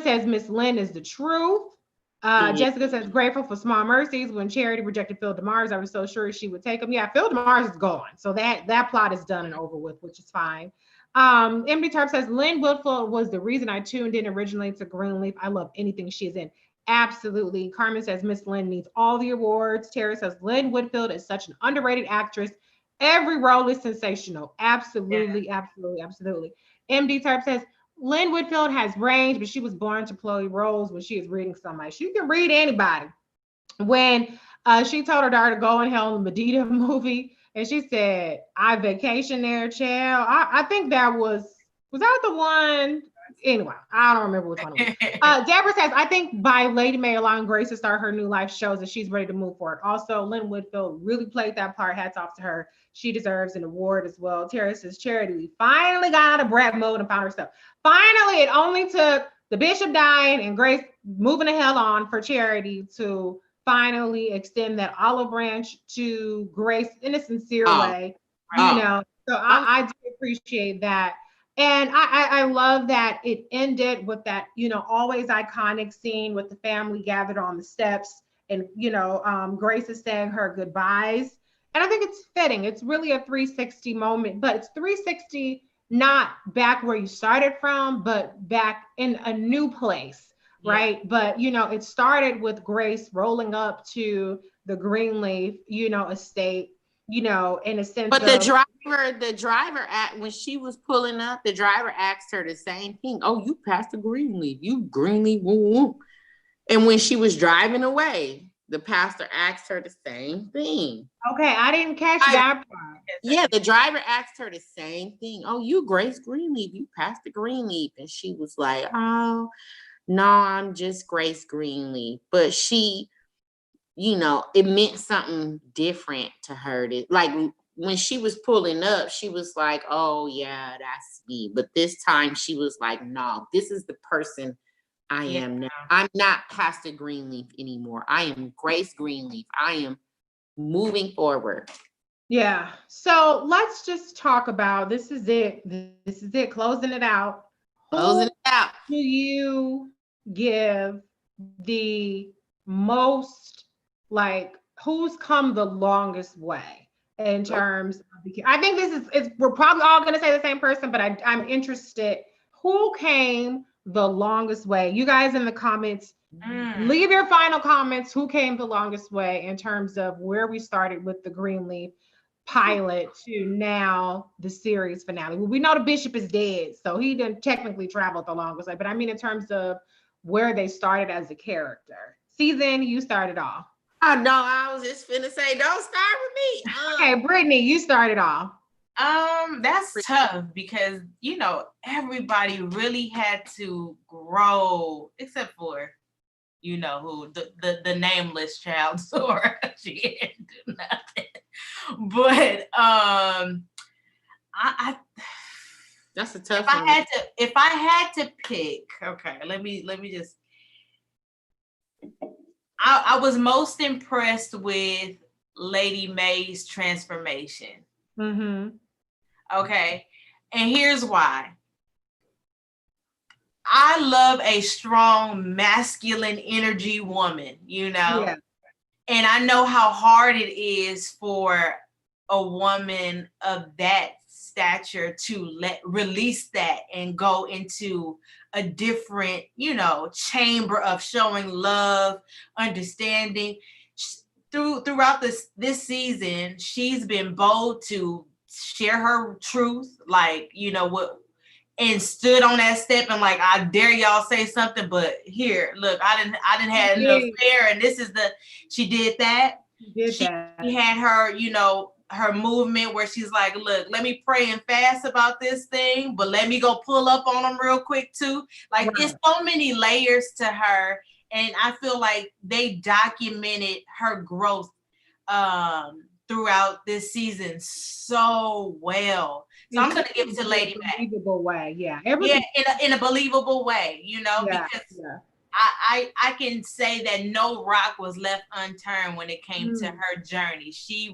says Miss Lynn is the truth. Jessica says, grateful for small mercies. When Charity rejected Phil DeMars, I was so sure she would take him. Yeah, Phil DeMars is gone. So that plot is done and over with, which is fine. MD Tarp says, Lynn Woodfield was the reason I tuned in originally to Greenleaf. I love anything she's in. Absolutely. Carmen says, Miss Lynn needs all the awards. Tara says, Lynn Woodfield is such an underrated actress. Every role is sensational. Absolutely, absolutely, absolutely. MD Tarp says, Lynn Woodfield has range, but she was born to play roles when she is reading somebody. She can read anybody. When she told her daughter to go in hell in the Medea movie, and she said, I vacation there, child. I think that was that the one? Anyway, I don't remember which one it was. Deborah says, I think by Lady May allowing Grace to start her new life shows that she's ready to move forward. Also, Lynn Woodfield really played that part. Hats off to her. She deserves an award as well. Tara says, Charity, we finally got out of brat mode and found her stuff. Finally, it only took the bishop dying and Grace moving the hell on for Charity to finally extend that olive branch to Grace in a sincere way. So I do appreciate that. And I love that it ended with that, always iconic scene with the family gathered on the steps and, Grace is saying her goodbyes. And I think it's fitting. It's really a 360 moment, but it's 360 not back where you started from, but back in a new place, right? But, it started with Grace rolling up to the Greenleaf, estate, in a sense. But the driver when she was pulling up, the driver asked her the same thing. Oh, you passed the Greenleaf, you Greenleaf, woo, woo. And when she was driving away, the pastor asked her the same thing. Okay, I didn't catch that part. Yeah, the driver asked her the same thing. Oh, you Grace Greenleaf, you passed the Greenleaf. And she was like, oh, no, I'm just Grace Greenleaf. But she, it meant something different to her. Like when she was pulling up, she was like, oh, yeah, that's me. But this time she was like, no, this is the person I am now. I'm not Pastor Greenleaf anymore. I am Grace Greenleaf. I am moving forward. Yeah. So let's just talk about, this is it. Closing it out. Closing it out. Do you give the most, who's come the longest way in terms of I think we're probably all going to say the same person, but I'm interested. Who came the longest way? You guys in the comments, leave your final comments. Who came the longest way in terms of where we started with the Greenleaf pilot to now the series finale? Well, we know the bishop is dead, so he didn't technically travel the longest way, but I mean in terms of where they started as a character. Season, you started off. Oh, no, I was just finna say, don't start with me. Okay, Brittany, you started off. That's tough because everybody really had to grow, except for who the nameless child Sora. She didn't do nothing. But I that's a tough one. If I had to pick, okay, let me just. I was most impressed with Lady May's transformation. Mm-hmm. Okay. And here's why. I love a strong masculine energy woman, Yeah. And I know how hard it is for a woman of that stature to release that and go into a different, chamber of showing love, understanding. throughout this season, she's been bold to share her truth, like, you know what, and stood on that step and like, I dare y'all say something, but here, look, I didn't have enough fair, and this is she did that. She had her, you know, her movement where she's like, look, let me pray and fast about this thing, but let me go pull up on them real quick too. Like, it's so many layers to her, and I feel like they documented her growth throughout this season so well. So I'm gonna give it to Lady Mac. Believable way, yeah. In a believable way, you know, because I can say that no rock was left unturned when it came to her journey. She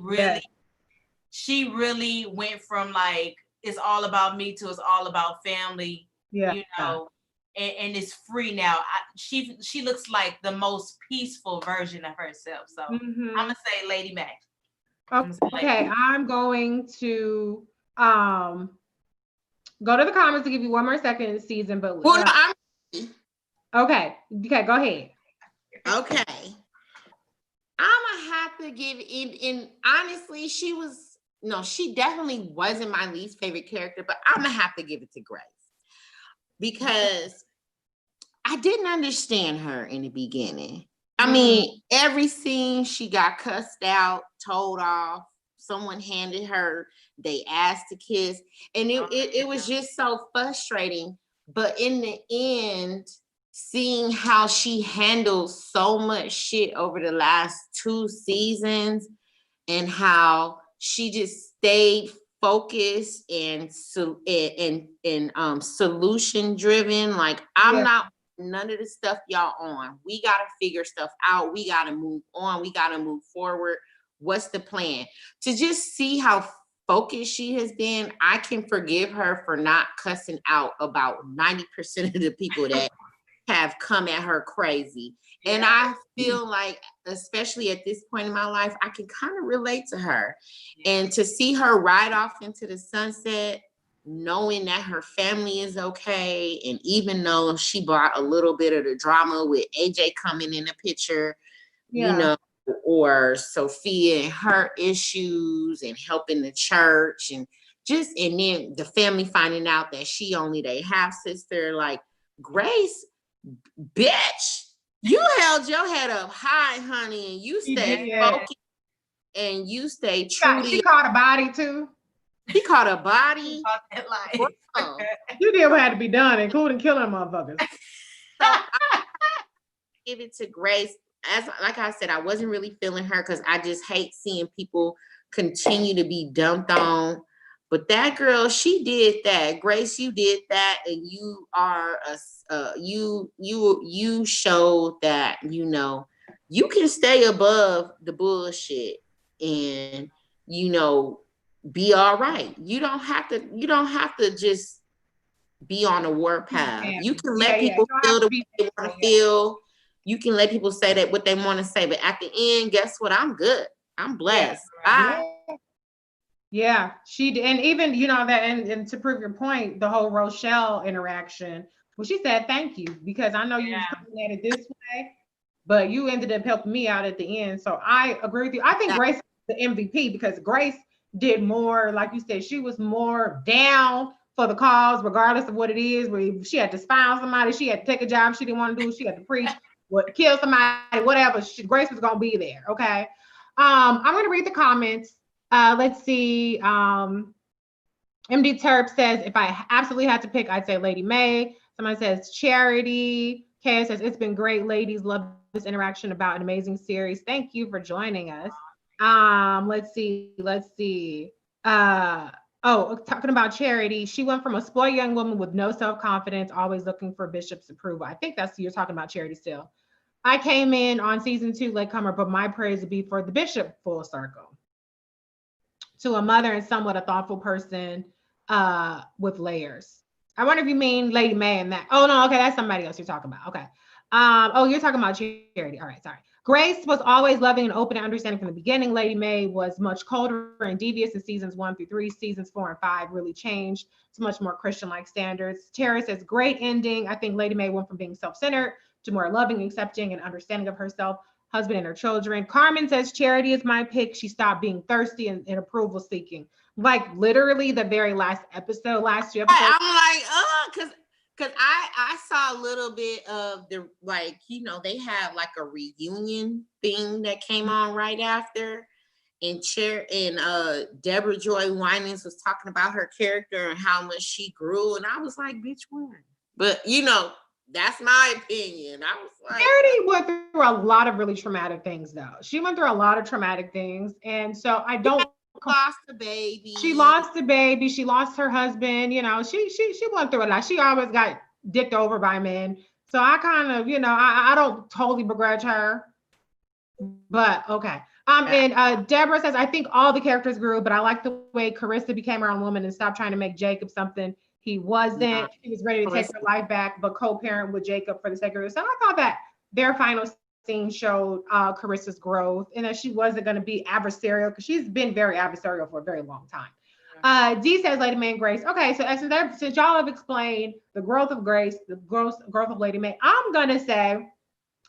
really went from like, it's all about me to it's all about family. You know, and it's free now. She looks like the most peaceful version of herself. So I'm gonna say Lady Mac. Okay, I'm going to go to the comments to give you one more second in the season, but okay, go ahead. Okay, I'm gonna have to give in honestly, she definitely wasn't my least favorite character, but I'm gonna have to give it to Grace because I didn't understand her in the beginning. I mean, every scene she got cussed out, told off, someone handed her, they asked to kiss, and it was just so frustrating. But in the end, seeing how she handled so much shit over the last 2 seasons and how she just stayed focused and solution driven, like, I'm not none of the stuff y'all on. We got to figure stuff out. We got to move on. We got to move forward. What's the plan? To just see how focused she has been, I can forgive her for not cussing out about 90% of the people that have come at her crazy. And I feel like, especially at this point in my life, I can kind of relate to her. And to see her ride off into the sunset, knowing that her family is okay, and even though she brought a little bit of the drama with AJ coming in the picture, you know, or Sophia and her issues and helping the church, and then the family finding out that she only their half sister, like, Grace, bitch, you held your head up high, honey, and you stayed focused, and you stayed true. She caught a body too. She caught a body. You did what had to be done, including killing motherfuckers. So I give it to Grace. Like I said, I wasn't really feeling her because I just hate seeing people continue to be dumped on. But that girl, she did that. Grace, you did that, and you are you showed that, you know, you can stay above the bullshit and, you know, be all right. You don't have to just be on a warpath. You can let people feel the way they want to feel. You can let people say that what they want to say, but at the end, guess what? I'm good. I'm blessed. Yeah, she did. And even, you know, that, and to prove your point, the whole Rochelle interaction, well, she said thank you, because I know you was coming at it this way, but you ended up helping me out at the end. So I agree with you. I think Grace is the MVP because Grace did more, like you said, she was more down for the cause, regardless of what it is. Where she had to spy on somebody, she had to take a job she didn't want to do, she had to preach, kill somebody, whatever. Grace was gonna be there. Okay. I'm gonna read the comments. Let's see. MD Terp says, if I absolutely had to pick, I'd say Lady May. Someone says Charity. Kay says, it's been great, ladies. Love this interaction about an amazing series. Thank you for joining us. Let's see. Talking about Charity, she went from a spoiled young woman with no self-confidence, always looking for Bishop's approval. I think you're talking about Charity still. I came in on season 2 latecomer, but my praise would be for the Bishop full circle. To a mother and somewhat a thoughtful person with layers. I wonder if you mean Lady May and that. Oh, no, okay, that's somebody else you're talking about. Okay. You're talking about Charity. All right, sorry. Grace was always loving and open and understanding from the beginning. Lady May was much colder and devious in seasons 1 through 3. Seasons 4 and 5 really changed to much more Christian-like standards. Tara says, great ending. I think Lady May went from being self-centered to more loving, accepting, and understanding of herself. husband and her children. Carmen says Charity is my pick. She stopped being thirsty and approval seeking. Like literally the very last episode, last 2 episodes. I'm like, because I saw a little bit of the, like, you know, they had like a reunion thing that came on right after. And Deborah Joy Winans was talking about her character and how much she grew. And I was like, bitch, when? But, you know, that's my opinion. I was like, Charity went through a lot of really traumatic things, though. She went through a lot of traumatic things. And so I don't. Lost a baby. She lost a baby. She lost her husband. You know, she went through a lot. She always got dicked over by men. So I kind of, you know, I don't totally begrudge her. But okay. And Deborah says, I think all the characters grew, but I like the way Carissa became her own woman and stopped trying to make Jacob something he wasn't. Yeah. She was ready to take her life back, but co-parent with Jacob for the sake of it. So I thought that their final scene showed Carissa's growth and that she wasn't going to be adversarial because she's been very adversarial for a very long time. D says Lady Mae and Grace. Okay, so since y'all have explained the growth of Grace, the growth of Lady Mae, I'm going to say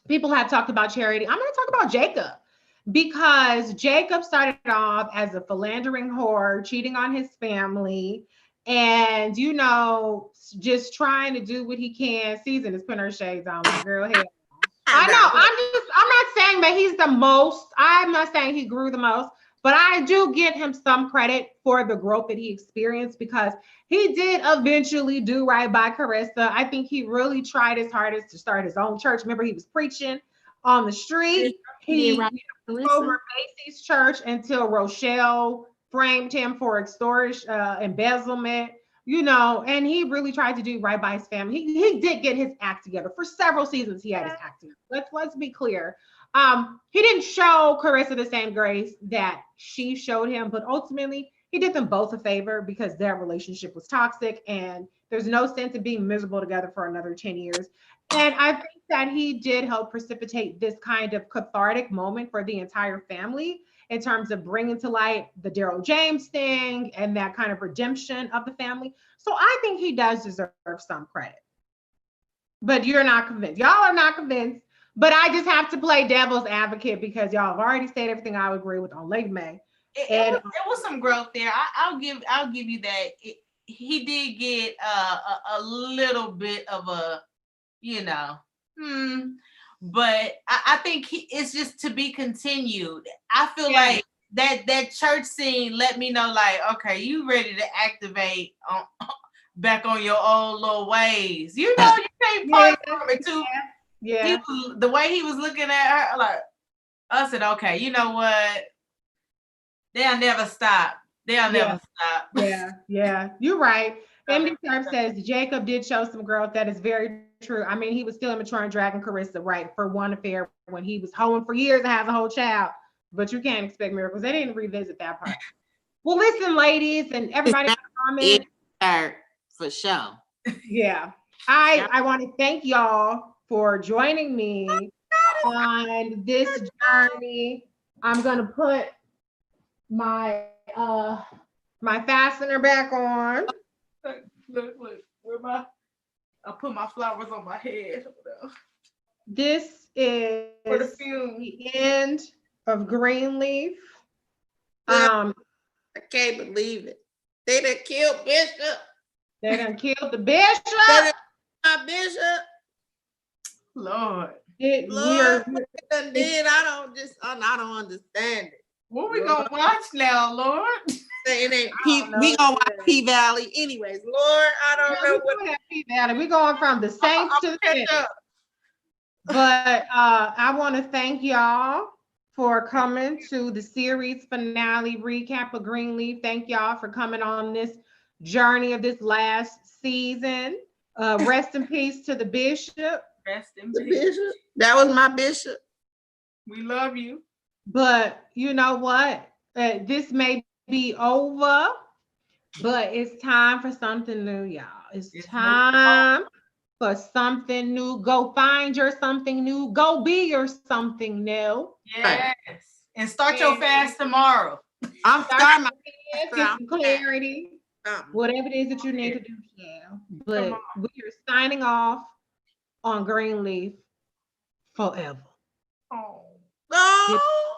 people have talked about Charity. I'm going to talk about Jacob. Because Jacob started off as a philandering whore, cheating on his family, and, you know, just trying to do what he can. Season is putting her shades on, like, girl, hell. I know, I'm not saying that he's the most, I'm not saying he grew the most, but I do give him some credit for the growth that he experienced because he did eventually do right by Carissa. I think he really tried his hardest to start his own church. Remember, he was preaching on the street. He over Macy's church until Rochelle framed him for extortion, embezzlement, you know, and he really tried to do right by his family. He did get his act together. For several seasons, he had his act together. Let's be clear. He didn't show Carissa the same grace that she showed him, but ultimately he did them both a favor because their relationship was toxic and there's no sense in being miserable together for another 10 years. And I think that he did help precipitate this kind of cathartic moment for the entire family in terms of bringing to light the Daryl James thing and that kind of redemption of the family. So I think he does deserve some credit. But you're not convinced. Y'all are not convinced. But I just have to play devil's advocate because y'all have already said everything I would agree with on Lady Mae. It was some growth there. I'll give you that. He did get a little bit of a, you know, but I think it's just to be continued. I feel like that church scene let me know, like, okay, you ready to activate back on your old little ways. You know, you can't part from it too. Yeah. The way he was looking at her, like, I said, okay, you know what? They'll never stop. Never stop. Yeah, you're right. MD Sharp says Jacob did show some growth. That is very true. I mean, he was still immature and dragging Carissa, right, for one affair when he was hoeing for years and has a whole child. But you can't expect miracles. They didn't revisit that part. Well, listen, ladies, and everybody comment. For sure. Yeah. I want to thank y'all for joining me on this journey. I'm gonna put my my fastener back on. Look, where I put my flowers on my head. This is the end of Greenleaf. I can't believe it. They done killed Bishop. They done killed the bishop. My bishop. Lord. Did. I don't understand it. What we gonna watch now, Lord? We gonna watch P-Valley. Anyways, Lord, I don't know what P-Valley. We going from the Saints to the Saints. But I want to thank y'all for coming to the series finale recap of Greenleaf. Thank y'all for coming on this journey of this last season. Rest in peace to the bishop. Rest in peace. Bishop. That was my bishop. We love you. But you know what? This may be over, but it's time for something new, y'all. It's time for something new. Go find your something new. Go be your something new. Yes. And start your fast tomorrow. I'm starting get some clarity. Whatever it is that you need to do, yeah. But we are signing off on Greenleaf forever. Oh. No.